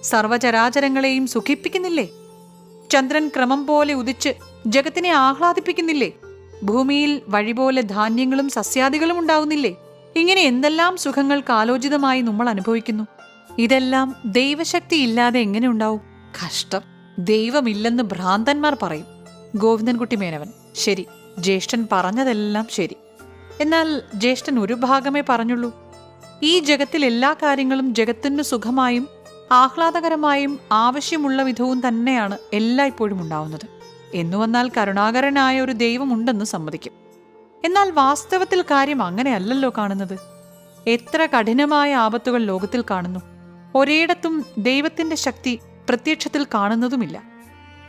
സർവചരാചരങ്ങളെയും സുഖിപ്പിക്കുന്നില്ലേ? ചന്ദ്രൻ ക്രമം പോലെ ഉദിച്ച് ജഗത്തിനെ ആഹ്ലാദിപ്പിക്കുന്നില്ലേ? ഭൂമിയിൽ വഴിപോലെ ധാന്യങ്ങളും സസ്യാദികളും ഉണ്ടാവുന്നില്ലേ? ഇങ്ങനെ എന്തെല്ലാം സുഖങ്ങൾ കാലോചിതമായി നമ്മൾ അനുഭവിക്കുന്നു. ഇതെല്ലാം ദൈവശക്തി ഇല്ലാതെ എങ്ങനെ ഉണ്ടാവും? കഷ്ടം. ദൈവമില്ലെന്ന് ഭ്രാന്തന്മാർ പറയും. ഗോവിന്ദൻകുട്ടി മേനവൻ: ശരി, ജ്യേഷ്ഠൻ പറഞ്ഞതെല്ലാം ശരി. എന്നാൽ ജ്യേഷ്ഠൻ ഒരു ഭാഗമേ പറഞ്ഞുള്ളൂ. ഈ ജഗത്തിൽ എല്ലാ കാര്യങ്ങളും ജഗത്തിന് സുഖമായും ആഹ്ലാദകരമായും ആവശ്യമുള്ള വിധവും തന്നെയാണ് എല്ലായ്പ്പോഴും ഉണ്ടാവുന്നത്. എന്നു വന്നാൽ കരുണാകരനായ ഒരു ദൈവമുണ്ടെന്ന് സമ്മതിക്കും. എന്നാൽ വാസ്തവത്തിൽ കാര്യം അങ്ങനെയല്ലല്ലോ കാണുന്നത്. എത്ര കഠിനമായ ആപത്തുകൾ ലോകത്തിൽ കാണുന്നു. ഒരിടത്തും ദൈവത്തിന്റെ ശക്തി പ്രത്യക്ഷത്തിൽ കാണുന്നതുമില്ല.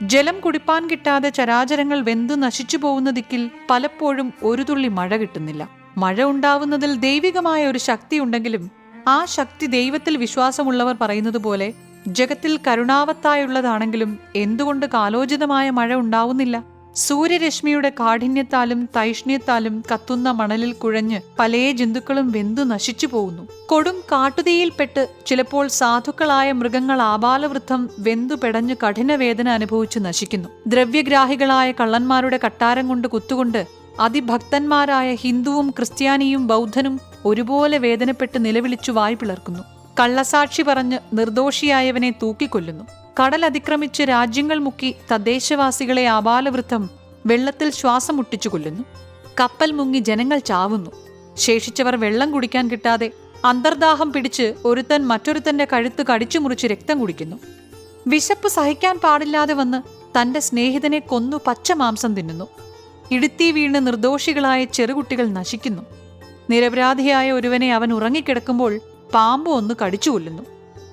ജലം കുടിപ്പാൻ കിട്ടാതെ ചരാചരങ്ങൾ വെന്തു നശിച്ചു പോകുന്ന ദിക്കിൽ പലപ്പോഴും ഒരു തുള്ളി മഴ കിട്ടുന്നില്ല. മഴ ഉണ്ടാവുന്നതിൽ ദൈവികമായ ഒരു ശക്തി ഉണ്ടെങ്കിലും ആ ശക്തി ദൈവത്തിൽ വിശ്വാസമുള്ളവർ പറയുന്നത് പോലെ ജഗത്തിൽ കരുണാവത്തായുള്ളതാണെങ്കിലും എന്തുകൊണ്ട് കാലോചിതമായ മഴ ഉണ്ടാവുന്നില്ല? സൂര്യരശ്മിയുടെ കാഠിന്യത്താലും തൈഷ്ണ്യത്താലും കത്തുന്ന മണലിൽ കുഴഞ്ഞ് പല ജന്തുക്കളും വെന്തു നശിച്ചു പോകുന്നു. കൊടും കാട്ടുതീയിൽപ്പെട്ട് ചിലപ്പോൾ സാധുക്കളായ മൃഗങ്ങൾ ആബാലവൃദ്ധം വെന്തു പെടഞ്ഞു കഠിനവേദന അനുഭവിച്ചു നശിക്കുന്നു. ദ്രവ്യഗ്രാഹികളായ കള്ളന്മാരുടെ കട്ടാരം കൊണ്ട് കുത്തുകൊണ്ട് അതിഭക്തന്മാരായ ഹിന്ദുവും ക്രിസ്ത്യാനിയും ബൗദ്ധനും ഒരുപോലെ വേദനപ്പെട്ട് നിലവിളിച്ചു വായ് പിളർക്കുന്നു. കള്ളസാക്ഷി പറഞ്ഞ് നിർദോഷിയായവനെ തൂക്കിക്കൊല്ലുന്നു. കടൽ അതിക്രമിച്ച് രാജ്യങ്ങൾ മുക്കി തദ്ദേശവാസികളെ ആബാലവൃദ്ധം വെള്ളത്തിൽ ശ്വാസം മുട്ടിച്ചു കൊല്ലുന്നു. കപ്പൽ മുങ്ങി ജനങ്ങൾ ചാവുന്നു. ശേഷിച്ചവർ വെള്ളം കുടിക്കാൻ കിട്ടാതെ അന്തർദാഹം പിടിച്ച് ഒരുത്തൻ മറ്റൊരുത്തന്റെ കഴുത്ത് കടിച്ചു മുറിച്ച് രക്തം കുടിക്കുന്നു. വിശപ്പ് സഹിക്കാൻ പാടില്ലാതെ വന്ന് തന്റെ സ്നേഹിതനെ കൊന്നു പച്ച മാംസം തിന്നുന്നു. ഇടുത്തി വീണ് നിർദോഷികളായ ചെറുകുട്ടികൾ നശിക്കുന്നു. നിരപരാധിയായ ഒരുവനെ അവൻ ഉറങ്ങിക്കിടക്കുമ്പോൾ പാമ്പ് ഒന്ന് കടിച്ചു കൊല്ലുന്നു.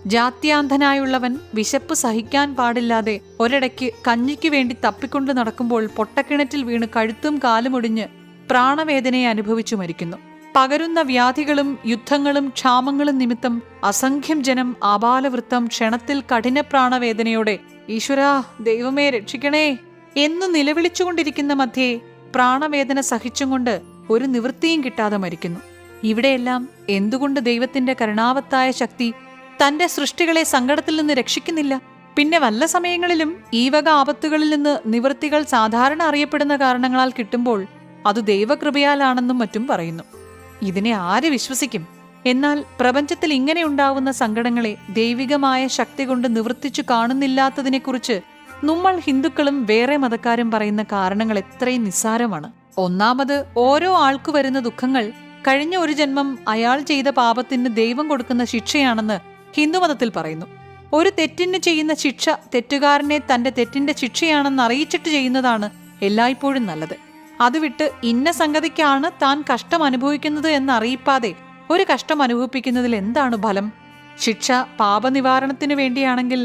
ജാത്യാന്ധനായുള്ളവൻ വിശപ്പ് സഹിക്കാൻ പാടില്ലാതെ ഒരിടയ്ക്ക് കഞ്ഞിക്ക് വേണ്ടി തപ്പിക്കൊണ്ട് നടക്കുമ്പോൾ പൊട്ടക്കിണറ്റിൽ വീണ് കഴുത്തും കാലുമൊടിഞ്ഞ് പ്രാണവേദനയെ അനുഭവിച്ചു മരിക്കുന്നു. പകരുന്ന വ്യാധികളും യുദ്ധങ്ങളും ക്ഷാമങ്ങളും നിമിത്തം അസംഖ്യം ജനം ആബാലവൃത്തം ക്ഷണത്തിൽ കഠിന പ്രാണവേദനയോടെ ഈശ്വരാ ദൈവമേ രക്ഷിക്കണേ എന്നു നിലവിളിച്ചുകൊണ്ടിരിക്കുന്ന മധ്യേ പ്രാണവേദന സഹിച്ചും കൊണ്ട് ഒരു നിവൃത്തിയും കിട്ടാതെ മരിക്കുന്നു. ഇവിടെയെല്ലാം എന്തുകൊണ്ട് ദൈവത്തിന്റെ കരുണാവത്തായ ശക്തി തന്റെ സൃഷ്ടികളെ സങ്കടത്തിൽ നിന്ന് രക്ഷിക്കുന്നില്ല? പിന്നെ വല്ല സമയങ്ങളിലും ഈ വക ആപത്തുകളിൽ നിന്ന് നിവൃത്തികൾ സാധാരണ അറിയപ്പെടുന്ന കാരണങ്ങളാൽ കിട്ടുമ്പോൾ അത് ദൈവകൃപയാലാണെന്നും മറ്റും പറയുന്നു. ഇതിനെ ആര് വിശ്വസിക്കും? എന്നാൽ പ്രപഞ്ചത്തിൽ ഇങ്ങനെ ഉണ്ടാവുന്ന സങ്കടങ്ങളെ ദൈവികമായ ശക്തി കൊണ്ട് നിവർത്തിച്ചു കാണുന്നില്ലാത്തതിനെക്കുറിച്ച് നമ്മൾ ഹിന്ദുക്കളും വേറെ മതക്കാരും പറയുന്ന കാരണങ്ങൾ എത്രയും നിസ്സാരമാണ്. ഒന്നാമത്, ഓരോ ആൾക്കു വരുന്ന ദുഃഖങ്ങൾ കഴിഞ്ഞ ഒരു ജന്മം അയാൾ ചെയ്ത പാപത്തിന് ദൈവം കൊടുക്കുന്ന ശിക്ഷയാണെന്ന് ഹിന്ദുമതത്തിൽ പറയുന്നു. ഒരു തെറ്റിന് ചെയ്യുന്ന ശിക്ഷ തെറ്റുകാരനെ തന്റെ തെറ്റിന്റെ ശിക്ഷയാണെന്ന് അറിയിച്ചിട്ട് ചെയ്യുന്നതാണ് എല്ലായ്പ്പോഴും നല്ലത്. അത് വിട്ട് ഇന്ന സംഗതിക്കാണ് താൻ കഷ്ടം അനുഭവിക്കുന്നത് എന്നറിയിപ്പാതെ ഒരു കഷ്ടം അനുഭവിപ്പിക്കുന്നതിൽ എന്താണ് ഫലം? ശിക്ഷ പാപനിവാരണത്തിനു വേണ്ടിയാണെങ്കിൽ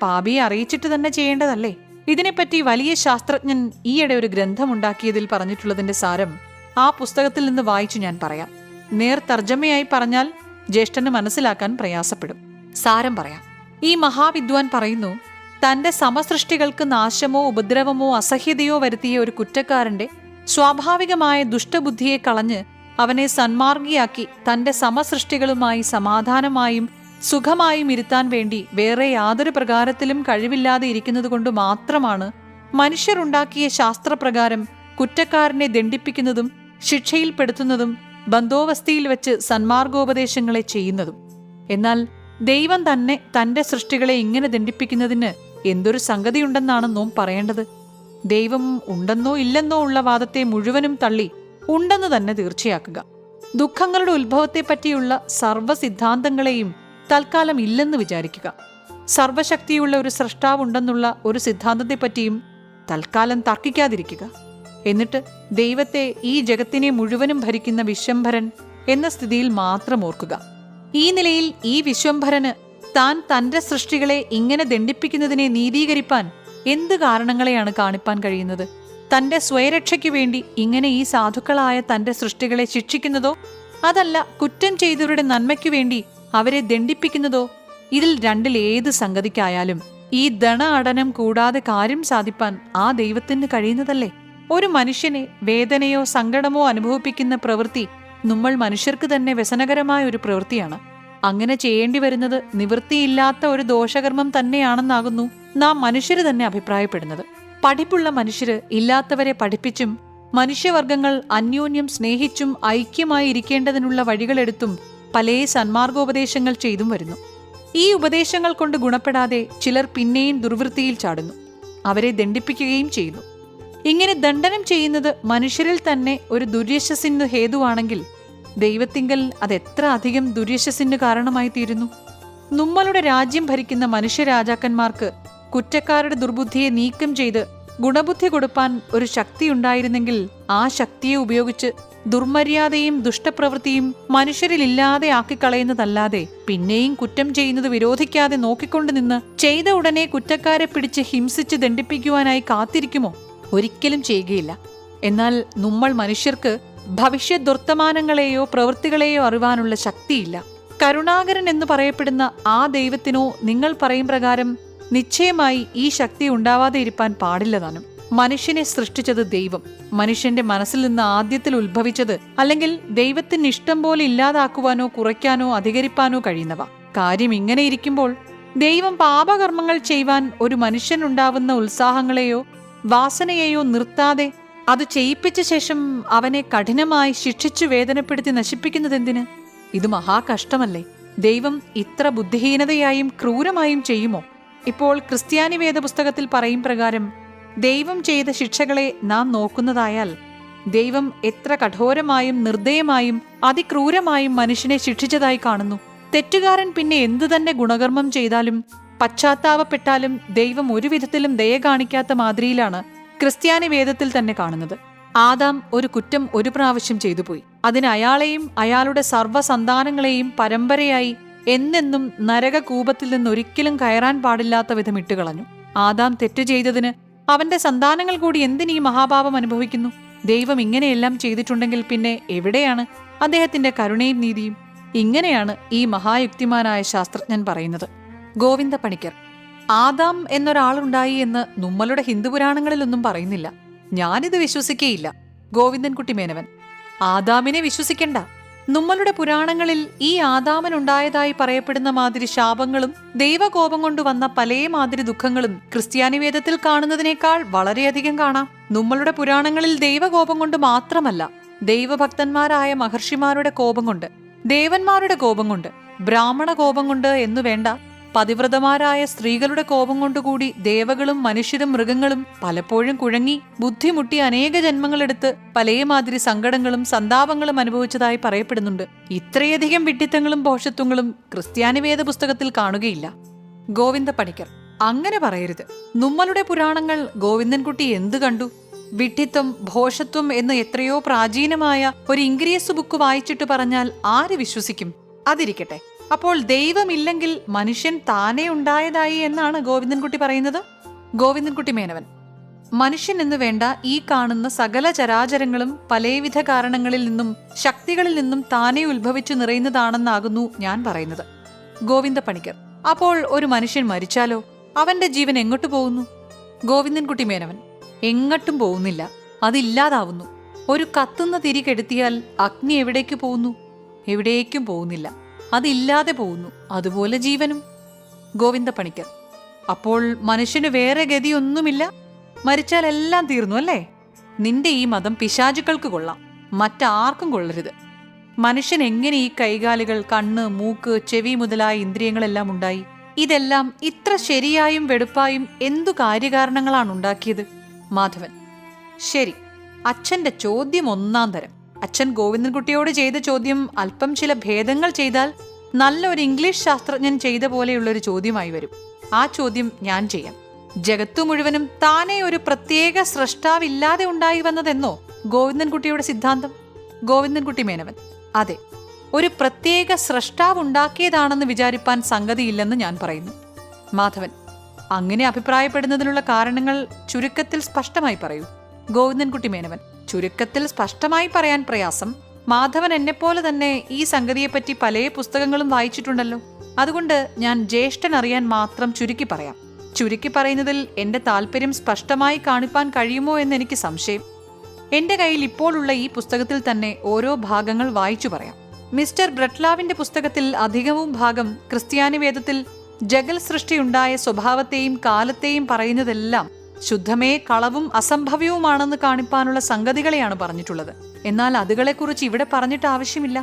പാപിയെ അറിയിച്ചിട്ട് തന്നെ ചെയ്യേണ്ടതല്ലേ? ഇതിനെപ്പറ്റി വലിയ ശാസ്ത്രജ്ഞൻ ഈയിടെ ഒരു ഗ്രന്ഥമുണ്ടാക്കിയതിൽ പറഞ്ഞിട്ടുള്ളതിന്റെ സാരം ആ പുസ്തകത്തിൽ നിന്ന് വായിച്ചു ഞാൻ പറയാം. നേർ തർജ്ജമയായി പറഞ്ഞാൽ ജ്യേഷ്ഠന് മനസ്സിലാക്കാൻ പ്രയാസപ്പെടും. സാരം പറയാം. ഈ മഹാവിദ്വാൻ പറയുന്നു, തന്റെ സമസൃഷ്ടികൾക്ക് നാശമോ ഉപദ്രവമോ അസഹ്യതയോ വരുത്തിയ ഒരു കുറ്റക്കാരന്റെ സ്വാഭാവികമായ ദുഷ്ടബുദ്ധിയെ കളഞ്ഞ് അവനെ സന്മാർഗിയാക്കി തന്റെ സമസൃഷ്ടികളുമായി സമാധാനമായും സുഖമായും ഇരുത്താൻ വേണ്ടി വേറെ യാതൊരു പ്രകാരത്തിലും കഴിവില്ലാതെ ഇരിക്കുന്നതുകൊണ്ട് മാത്രമാണ് മനുഷ്യരുണ്ടാക്കിയ ശാസ്ത്രപ്രകാരം കുറ്റക്കാരനെ ദണ്ഡിപ്പിക്കുന്നതും ശിക്ഷയിൽപ്പെടുത്തുന്നതും ബന്ദോബസ്തിയിൽ വെച്ച് സന്മാർഗോപദേശങ്ങളെ ചെയ്യുന്നതും. എന്നാൽ ദൈവം തന്നെ തന്റെ സൃഷ്ടികളെ ഇങ്ങനെ ദണ്ഡിപ്പിക്കുന്നതിന് എന്തൊരു സംഗതിയുണ്ടെന്നാണ് നാം പറയേണ്ടത്? ദൈവം ഉണ്ടെന്നോ ഇല്ലെന്നോ ഉള്ള വാദത്തെ മുഴുവനും തള്ളി ഉണ്ടെന്ന് തന്നെ തീർച്ചയാക്കുക. ദുഃഖങ്ങളുടെ ഉത്ഭവത്തെപ്പറ്റിയുള്ള സർവ്വ സിദ്ധാന്തങ്ങളെയും തൽക്കാലം ഇല്ലെന്ന് വിചാരിക്കുക. സർവശക്തിയുള്ള ഒരു സൃഷ്ടാവുണ്ടെന്നുള്ള ഒരു സിദ്ധാന്തത്തെപ്പറ്റിയും തൽക്കാലം തർക്കിക്കാതിരിക്കുക. എന്നിട്ട് ദൈവത്തെ ഈ ജഗത്തിനെ മുഴുവനും ഭരിക്കുന്ന വിശ്വംഭരൻ എന്ന സ്ഥിതിയിൽ മാത്രം ഓർക്കുക. ഈ നിലയിൽ ഈ വിശ്വംഭരന് താൻ തന്റെ സൃഷ്ടികളെ ഇങ്ങനെ ദണ്ഡിപ്പിക്കുന്നതിനെ നീതീകരിപ്പാൻ എന്ത് കാരണങ്ങളെയാണ് കാണിപ്പാൻ കഴിയുന്നത്? തന്റെ സ്വയരക്ഷയ്ക്കു വേണ്ടി ഇങ്ങനെ ഈ സാധുക്കളായ തന്റെ സൃഷ്ടികളെ ശിക്ഷിക്കുന്നതോ, അതല്ല കുറ്റം ചെയ്തവരുടെ നന്മയ്ക്കു വേണ്ടി അവരെ ദണ്ഡിപ്പിക്കുന്നതോ? ഇതിൽ രണ്ടിൽ ഏത് സംഗതിക്കായാലും ഈ ദണ കൂടാതെ കാര്യം സാധിപ്പാൻ ആ ദൈവത്തിന് കഴിയുന്നതല്ലേ? ഒരു മനുഷ്യനെ വേദനയോ സങ്കടമോ അനുഭവിപ്പിക്കുന്ന പ്രവൃത്തി നമ്മൾ മനുഷ്യർക്ക് തന്നെ വ്യസനകരമായ ഒരു പ്രവൃത്തിയാണ്. അങ്ങനെ ചെയ്യേണ്ടി വരുന്നത് നിവൃത്തിയില്ലാത്ത ഒരു ദോഷകർമ്മം തന്നെയാണെന്നാകുന്നു നാം മനുഷ്യര് തന്നെ അഭിപ്രായപ്പെടുന്നത്. പഠിപ്പുള്ള മനുഷ്യര് ഇല്ലാത്തവരെ പഠിപ്പിച്ചും മനുഷ്യവർഗങ്ങൾ അന്യോന്യം സ്നേഹിച്ചും ഐക്യമായി ഇരിക്കേണ്ടതിനുള്ള വഴികളെടുത്തും പല സന്മാർഗോപദേശങ്ങൾ ചെയ്തും വരുന്നു. ഈ ഉപദേശങ്ങൾ കൊണ്ട് ഗുണപ്പെടാതെ ചിലർ പിന്നെയും ദുർവൃത്തിയിൽ ചാടുന്നു, അവരെ ദണ്ഡിപ്പിക്കുകയും ചെയ്യുന്നു. ഇങ്ങനെ ദണ്ഡനം ചെയ്യുന്നത് മനുഷ്യരിൽ തന്നെ ഒരു ദുര്യശസ്സിന് ഹേതുവാണെങ്കിൽ ദൈവത്തിങ്കൽ അതെത്ര അധികം ദുര്യശസ്സിന് കാരണമായി തീരുന്നു. നമ്മളുടെ രാജ്യം ഭരിക്കുന്ന മനുഷ്യരാജാക്കന്മാർക്ക് കുറ്റക്കാരുടെ ദുർബുദ്ധിയെ നീക്കം ചെയ്ത് ഗുണബുദ്ധി കൊടുപ്പാൻ ഒരു ശക്തി ഉണ്ടായിരുന്നെങ്കിൽ ആ ശക്തിയെ ഉപയോഗിച്ച് ദുർമര്യാദയും ദുഷ്ടപ്രവൃത്തിയും മനുഷ്യരിലില്ലാതെ ആക്കിക്കളയുന്നതല്ലാതെ പിന്നെയും കുറ്റം ചെയ്യുന്നത് വിരോധിക്കാതെ നോക്കിക്കൊണ്ടു നിന്ന് ചെയ്ത ഉടനെ കുറ്റക്കാരെ പിടിച്ച് ഹിംസിച്ച് ദണ്ഡിപ്പിക്കുവാനായി കാത്തിരിക്കുമോ? ഒരിക്കലും ചെയ്യുകയില്ല. എന്നാൽ നമ്മൾ മനുഷ്യർക്ക് ഭവിഷ്യത് ദുർത്തമാനങ്ങളെയോ പ്രവൃത്തികളെയോ അറിവാനുള്ള ശക്തിയില്ല. കരുണാകരൻ എന്ന് പറയപ്പെടുന്ന ആ ദൈവത്തിനോ നിങ്ങൾ പറയും പ്രകാരം നിശ്ചയമായി ഈ ശക്തി ഉണ്ടാവാതെ ഇരിപ്പാൻ പാടില്ലതാനും. മനുഷ്യനെ സൃഷ്ടിച്ചത് ദൈവം. മനുഷ്യന്റെ മനസ്സിൽ നിന്ന് ആദ്യത്തിൽ ഉത്ഭവിച്ചത് അല്ലെങ്കിൽ ദൈവത്തിന് ഇഷ്ടം പോലെ ഇല്ലാതാക്കുവാനോ കുറയ്ക്കാനോ അധികരിപ്പാനോ കഴിയുന്നവ. കാര്യം ഇങ്ങനെ ഇരിക്കുമ്പോൾ ദൈവം പാപകർമ്മങ്ങൾ ചെയ്യുവാൻ ഒരു മനുഷ്യനുണ്ടാവുന്ന ഉത്സാഹങ്ങളെയോ വാസനയെയോ നിർത്താതെ അത് ചെയ്യിപ്പിച്ച ശേഷം അവനെ കഠിനമായി ശിക്ഷിച്ചു വേദനപ്പെടുത്തി നശിപ്പിക്കുന്നതെന്തിന്? ഇത് മഹാകഷ്ടമല്ലേ? ദൈവം ഇത്ര ബുദ്ധിഹീനതയായും ക്രൂരമായും ചെയ്യുമോ? ഇപ്പോൾ ക്രിസ്ത്യാനി വേദപുസ്തകത്തിൽ പറയും പ്രകാരം ദൈവം ചെയ്ത ശിക്ഷകളെ നാം നോക്കുന്നതായാൽ ദൈവം എത്ര കഠോരമായും നിർദ്ദയമായും അതിക്രൂരമായും മനുഷ്യനെ ശിക്ഷിച്ചതായി കാണുന്നു. തെറ്റുകാരൻ പിന്നെ എന്തു തന്നെ ഗുണകർമ്മം ചെയ്താലും പശ്ചാത്താപപ്പെട്ടാലും ദൈവം ഒരു വിധത്തിലും ദയ കാണിക്കാത്ത മാതിരിയിലാണ് ക്രിസ്ത്യാനി വേദത്തിൽ തന്നെ കാണുന്നത്. ആദാം ഒരു കുറ്റം ഒരു പ്രാവശ്യം ചെയ്തു പോയി. അതിന് അയാളെയും അയാളുടെ സർവ്വസന്താനങ്ങളെയും പരമ്പരയായി എന്നെന്നും നരകകൂപത്തിൽ നിന്നൊരിക്കലും കയറാൻ പാടില്ലാത്ത വിധം ഇട്ടുകളഞ്ഞു. ആദാം തെറ്റ് ചെയ്തതിന് അവന്റെ സന്താനങ്ങൾ കൂടി എന്തിനീ മഹാപാപം അനുഭവിക്കുന്നു? ദൈവം ഇങ്ങനെയെല്ലാം ചെയ്തിട്ടുണ്ടെങ്കിൽ പിന്നെ എവിടെയാണ് അദ്ദേഹത്തിന്റെ കരുണയും നീതിയും? ഇങ്ങനെയാണ് ഈ മഹായുക്തിമാനായ ശാസ്ത്രജ്ഞൻ പറയുന്നത്. ഗോവിന്ദ പണിക്കർ: ആദാം എന്നൊരാളുണ്ടായി എന്ന് നമ്മളുടെ ഹിന്ദുപുരാണങ്ങളിലൊന്നും പറയുന്നില്ല. ഞാനിത് വിശ്വസിക്കേയില്ല. ഗോവിന്ദൻകുട്ടി മേനവൻ: ആദാമിനെ വിശ്വസിക്കണ്ട. നമ്മളുടെ പുരാണങ്ങളിൽ ഈ ആദാമനുണ്ടായതായി പറയപ്പെടുന്ന മാതിരി ശാപങ്ങളും ദൈവകോപം കൊണ്ട് വന്ന പലേ മാതിരി ദുഃഖങ്ങളും ക്രിസ്ത്യാനി വേദത്തിൽ കാണുന്നതിനേക്കാൾ വളരെയധികം കാണാം. നമ്മളുടെ പുരാണങ്ങളിൽ ദൈവകോപം കൊണ്ട് മാത്രമല്ല, ദൈവഭക്തന്മാരായ മഹർഷിമാരുടെ കോപം കൊണ്ട്, ദേവന്മാരുടെ കോപം കൊണ്ട്, ബ്രാഹ്മണ കോപം കൊണ്ട് എന്നു വേണ്ട, പതിവ്രതമാരായ സ്ത്രീകളുടെ കോപം കൊണ്ടുകൂടി ദേവകളും മനുഷ്യരും മൃഗങ്ങളും പലപ്പോഴും കുഴങ്ങി ബുദ്ധിമുട്ടി അനേക ജന്മങ്ങളെടുത്ത് പലമാതിരി സങ്കടങ്ങളും സന്താപങ്ങളും അനുഭവിച്ചതായി പറയപ്പെടുന്നുണ്ട്. ഇത്രയധികം വിഡ്ഢിത്തങ്ങളും ഭോഷത്വങ്ങളും ക്രിസ്ത്യാനി വേദ പുസ്തകത്തിൽ കാണുകയില്ല. ഗോവിന്ദ പണിക്കർ: അങ്ങനെ പറയരുത്. നമ്മളുടെ പുരാണങ്ങൾ ഗോവിന്ദൻകുട്ടി എന്തു കണ്ടു? വിഡ്ഢിത്വം ഭോഷത്വം എന്ന് എത്രയോ പ്രാചീനമായ ഒരു ഇംഗ്രീസ് ബുക്ക് വായിച്ചിട്ട് പറഞ്ഞാൽ ആര് വിശ്വസിക്കും? അതിരിക്കട്ടെ. അപ്പോൾ ദൈവമില്ലെങ്കിൽ മനുഷ്യൻ താനേ ഉണ്ടായതായി എന്നാണ് ഗോവിന്ദൻകുട്ടി പറയുന്നത്? ഗോവിന്ദൻകുട്ടി മേനവൻ: മനുഷ്യൻ എന്ന് വേണ്ട ഈ കാണുന്ന സകല ചരാചരങ്ങളും പലവിധ കാരണങ്ങളിൽ നിന്നും ശക്തികളിൽ നിന്നും താനേ ഉത്ഭവിച്ചു നിറയുന്നതാണെന്നാകുന്നു ഞാൻ പറയുന്നത്. ഗോവിന്ദ പണിക്കർ: അപ്പോൾ ഒരു മനുഷ്യൻ മരിച്ചാലോ? അവന്റെ ജീവൻ എങ്ങോട്ട് പോകുന്നു? ഗോവിന്ദൻകുട്ടി മേനവൻ: എങ്ങോട്ടും പോകുന്നില്ല, അതില്ലാതാവുന്നു. ഒരു കത്തുന്ന തിരി കെടുത്തിയാൽ അഗ്നി എവിടേക്ക് പോകുന്നു? എവിടേക്കും പോകുന്നില്ല, അതില്ലാതെ പോകുന്നു. അതുപോലെ ജീവനും. ഗോവിന്ദപ്പണിക്കർ: അപ്പോൾ മനുഷ്യന് വേറെ ഗതിയൊന്നുമില്ല? മരിച്ചാൽ എല്ലാം തീർന്നു അല്ലേ? നിന്റെ ഈ മതം പിശാചുക്കൾക്ക് കൊള്ളാം, മറ്റാർക്കും കൊള്ളരുത്. മനുഷ്യൻ എങ്ങനെ ഈ കൈകാലുകൾ, കണ്ണ്, മൂക്ക്, ചെവി മുതലായ ഇന്ദ്രിയങ്ങളെല്ലാം ഉണ്ടായി? ഇതെല്ലാം ഇത്ര ശരിയായും വെടുപ്പായും എന്തു കാര്യകാരണങ്ങളാണ് ഉണ്ടാക്കിയത്? മാധവൻ: ശരി, അച്ഛന്റെ ചോദ്യം ഒന്നാം തരം. അച്ഛൻ ഗോവിന്ദൻകുട്ടിയോട് ചെയ്ത ചോദ്യം അല്പം ചില ഭേദങ്ങൾ ചെയ്താൽ നല്ലൊരു ഇംഗ്ലീഷ് ശാസ്ത്രജ്ഞൻ ചെയ്ത പോലെയുള്ളൊരു ചോദ്യമായി വരും. ആ ചോദ്യം ഞാൻ ചെയ്യാം. ജഗത്തു മുഴുവനും താനേ ഒരു പ്രത്യേക സ്രഷ്ടാവില്ലാതെ ഉണ്ടായി വന്നതെന്നോ ഗോവിന്ദൻകുട്ടിയുടെ സിദ്ധാന്തം? ഗോവിന്ദൻകുട്ടി മേനവൻ: അതെ, ഒരു പ്രത്യേക സ്രഷ്ടാവ് ഉണ്ടാക്കിയതാണെന്ന് വിചാരിപ്പാൻ സംഗതിയില്ലെന്ന് ഞാൻ പറയുന്നു. മാധവൻ: അങ്ങനെ അഭിപ്രായപ്പെടുന്നതിനുള്ള കാരണങ്ങൾ ചുരുക്കത്തിൽ സ്പഷ്ടമായി പറയൂ. ഗോവിന്ദൻകുട്ടി മേനവൻ: ചുരുക്കത്തിൽ സ്പഷ്ടമായി പറയാൻ പ്രയാസം. മാധവൻ എന്നെപ്പോലെ തന്നെ ഈ സംഗതിയെപ്പറ്റി പല പുസ്തകങ്ങളും വായിച്ചിട്ടുണ്ടല്ലോ. അതുകൊണ്ട് ഞാൻ ജ്യേഷ്ഠൻ അറിയാൻ മാത്രം ചുരുക്കി പറയാം. ചുരുക്കി പറയുന്നതിൽ എന്റെ താല്പര്യം സ്പഷ്ടമായി കാണിപ്പാൻ കഴിയുമോ എന്നെനിക്ക് സംശയം. എന്റെ കയ്യിൽ ഇപ്പോഴുള്ള ഈ പുസ്തകത്തിൽ തന്നെ ഓരോ ഭാഗങ്ങൾ വായിച്ചു പറയാം. മിസ്റ്റർ ബ്രട്ട്ലാവിന്റെ പുസ്തകത്തിൽ അധികവും ഭാഗം ക്രിസ്ത്യാനി വേദത്തിൽ ജഗൽ സൃഷ്ടിയുണ്ടായ സ്വഭാവത്തെയും കാലത്തെയും പറയുന്നതെല്ലാം ശുദ്ധമേ കളവും അസംഭവ്യവുമാണെന്ന് കാണിപ്പാനുള്ള സംഗതികളെയാണ് പറഞ്ഞിട്ടുള്ളത്. എന്നാൽ അതുകളെക്കുറിച്ച് ഇവിടെ പറഞ്ഞിട്ട് ആവശ്യമില്ല.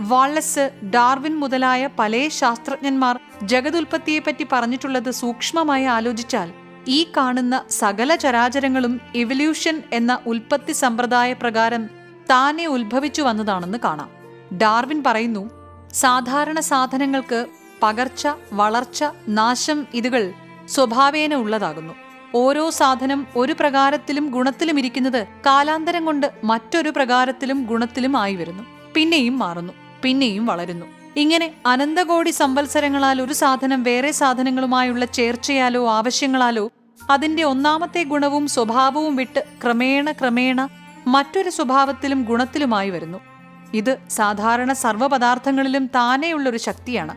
വാളസ്, ഡാർവിൻ മുതലായ പല ശാസ്ത്രജ്ഞന്മാർ ജഗതുൽപ്പത്തിയെപ്പറ്റി പറഞ്ഞിട്ടുള്ളത് സൂക്ഷ്മമായി ആലോചിച്ചാൽ ഈ കാണുന്ന സകല ചരാചരങ്ങളും ഇവല്യൂഷൻ എന്ന ഉൽപ്പത്തി സമ്പ്രദായ പ്രകാരം താനെ ഉത്ഭവിച്ചു വന്നതാണെന്ന് കാണാം. ഡാർവിൻ പറയുന്നു, സാധാരണ സാധനങ്ങൾക്ക് പകർച്ച, വളർച്ച, നാശം ഇതുകൾ സ്വഭാവേന ഉള്ളതാകുന്നു. ഓരോ സാധനം ഒരു പ്രകാരത്തിലും ഗുണത്തിലും ഇരിക്കുന്നത് കാലാന്തരം കൊണ്ട് മറ്റൊരു പ്രകാരത്തിലും ഗുണത്തിലും ആയി വരുന്നു. പിന്നെയും മാറുന്നു, പിന്നെയും വളരുന്നു. ഇങ്ങനെ അനന്തകോടി സംവത്സരങ്ങളാൽ ഒരു സാധനം വേറെ സാധനങ്ങളുമായുള്ള ചേർച്ചയാലോ ആവശ്യങ്ങളാലോ അതിന്റെ ഒന്നാമത്തെ ഗുണവും സ്വഭാവവും വിട്ട് ക്രമേണ ക്രമേണ മറ്റൊരു സ്വഭാവത്തിലും ഗുണത്തിലുമായി വരുന്നു. ഇത് സാധാരണ സർവ്വപദാർത്ഥങ്ങളിലും താനെയുള്ളൊരു ശക്തിയാണ്.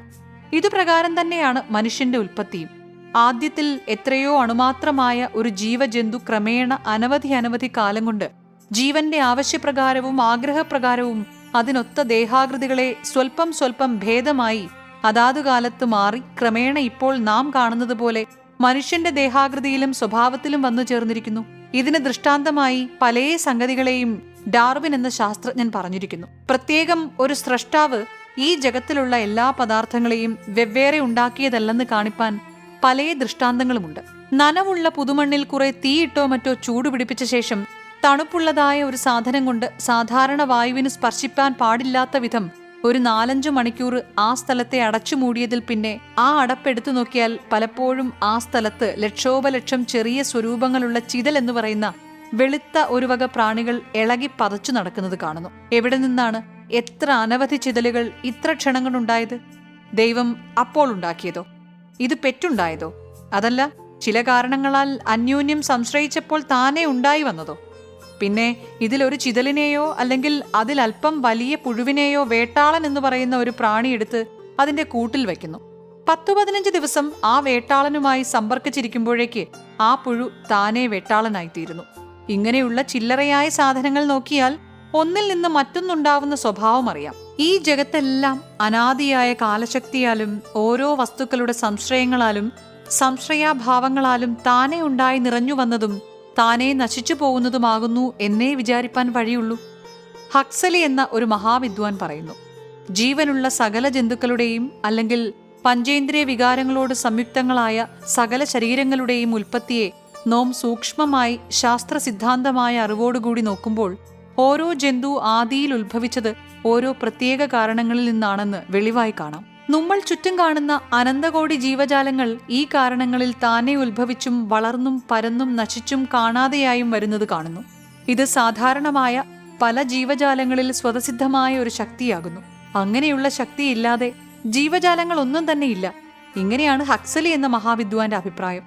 ഇതുപ്രകാരം തന്നെയാണ് മനുഷ്യന്റെ ഉൽപ്പത്തിയും. ആദ്യത്തിൽ എത്രയോ അണുമാത്രമായ ഒരു ജീവജന്തു ക്രമേണ അനവധി കാലം കൊണ്ട് ജീവന്റെ ആവശ്യപ്രകാരവും ആഗ്രഹപ്രകാരവും അതിനൊത്ത ദേഹാകൃതികളെ സ്വൽപ്പം സ്വൽപ്പം ഭേദമായി അതാതു കാലത്ത് മാറി ക്രമേണ ഇപ്പോൾ നാം കാണുന്നത് പോലെ മനുഷ്യന്റെ ദേഹാകൃതിയിലും സ്വഭാവത്തിലും വന്നു ചേർന്നിരിക്കുന്നു. ഇതിന് ദൃഷ്ടാന്തമായി പല സംഗതികളെയും ഡാർവിൻ എന്ന ശാസ്ത്രജ്ഞൻ പറഞ്ഞിരിക്കുന്നു. പ്രത്യേകം ഒരു സ്രഷ്ടാവ് ഈ ജഗത്തിലുള്ള എല്ലാ പദാർത്ഥങ്ങളെയും വെവ്വേറെ ഉണ്ടാക്കിയതല്ലെന്ന് കാണിപ്പാൻ പല ദൃഷ്ടാന്തങ്ങളുമുണ്ട്. നനവുള്ള പുതുമണ്ണിൽ കുറെ തീയിട്ടോ മറ്റോ ചൂടുപിടിപ്പിച്ച ശേഷം തണുപ്പുള്ളതായ ഒരു സാധനം കൊണ്ട് സാധാരണ വായുവിന് സ്പർശിപ്പാൻ പാടില്ലാത്ത വിധം ഒരു 4-5 മണിക്കൂർ ആ സ്ഥലത്തെ അടച്ചു മൂടിയതിൽ പിന്നെ ആ അടപ്പെടുത്തു നോക്കിയാൽ പലപ്പോഴും ആ സ്ഥലത്ത് ലക്ഷോപലക്ഷം ചെറിയ സ്വരൂപങ്ങളുള്ള ചിതൽ എന്ന് പറയുന്ന വെളുത്ത ഒരു വക പ്രാണികൾ ഇളകി പതച്ചു നടക്കുന്നത് കാണുന്നു. എവിടെ നിന്നാണ് എത്ര അനവധി ചിതലുകൾ ഇത്ര ക്ഷണം കൊണ്ടുണ്ടായത്? ദൈവം അപ്പോൾ ഉണ്ടാക്കിയതോ? ഇത് പെറ്റുണ്ടായതോ? അതല്ല ചില കാരണങ്ങളാൽ അന്യോന്യം സംശ്രയിച്ചപ്പോൾ താനേ ഉണ്ടായി വന്നതോ? പിന്നെ ഇതിലൊരു ചിതലിനെയോ അല്ലെങ്കിൽ അതിലൽപ്പം വലിയ പുഴുവിനെയോ വേട്ടാളൻ എന്ന് പറയുന്ന ഒരു പ്രാണിയെടുത്ത് അതിന്റെ കൂട്ടിൽ വയ്ക്കുന്നു. 10-15 ദിവസം ആ വേട്ടാളനുമായി സമ്പർക്കിച്ചിരിക്കുമ്പോഴേക്ക് ആ പുഴു താനേ വേട്ടാളനായിത്തീരുന്നു. ഇങ്ങനെയുള്ള ചില്ലറയായ സാധനങ്ങൾ നോക്കിയാൽ ഒന്നിൽ നിന്ന് മറ്റൊന്നുണ്ടാവുന്ന സ്വഭാവം അറിയാം. ഈ ജഗത്തെല്ലാം അനാദിയായ കാലശക്തിയാലും ഓരോ വസ്തുക്കളുടെ സംശ്രയങ്ങളാലും സംശ്രയാഭാവങ്ങളാലും താനേ ഉണ്ടായി നിറഞ്ഞു വന്നതും താനേ നശിച്ചു പോകുന്നതുമാകുന്നു എന്നേ വിചാരിപ്പാൻ വഴിയുള്ളൂ. ഹക്സലി എന്ന ഒരു മഹാവിദ്വാൻ പറയുന്നു, ജീവനുള്ള സകല ജന്തുക്കളുടെയും അല്ലെങ്കിൽ പഞ്ചേന്ദ്രിയ വികാരങ്ങളോട് സംയുക്തങ്ങളായ സകല ശരീരങ്ങളുടെയും ഉൽപ്പത്തിയെ നോം സൂക്ഷ്മമായി ശാസ്ത്ര സിദ്ധാന്തമായ അറിവോടുകൂടി നോക്കുമ്പോൾ ഓരോ ജന്തു ആദിയിൽ ഉത്ഭവിച്ചത് ഓരോ പ്രത്യേക കാരണങ്ങളിൽ നിന്നാണെന്ന് വെളിവായി കാണാം. നമ്മൾ ചുറ്റും കാണുന്ന അനന്തകോടി ജീവജാലങ്ങൾ ഈ കാരണങ്ങളിൽ താനെ ഉത്ഭവിച്ചും വളർന്നും പരന്നും നശിച്ചും കാണാതെയായും വരുന്നത് കാണുന്നു. ഇത് സാധാരണമായ പല ജീവജാലങ്ങളിൽ സ്വതസിദ്ധമായ ഒരു ശക്തിയാകുന്നു. അങ്ങനെയുള്ള ശക്തിയില്ലാതെ ജീവജാലങ്ങൾ ഒന്നും തന്നെ ഇല്ല. ഇങ്ങനെയാണ് ഹക്സലി എന്ന മഹാവിദ്വാന്റെ അഭിപ്രായം.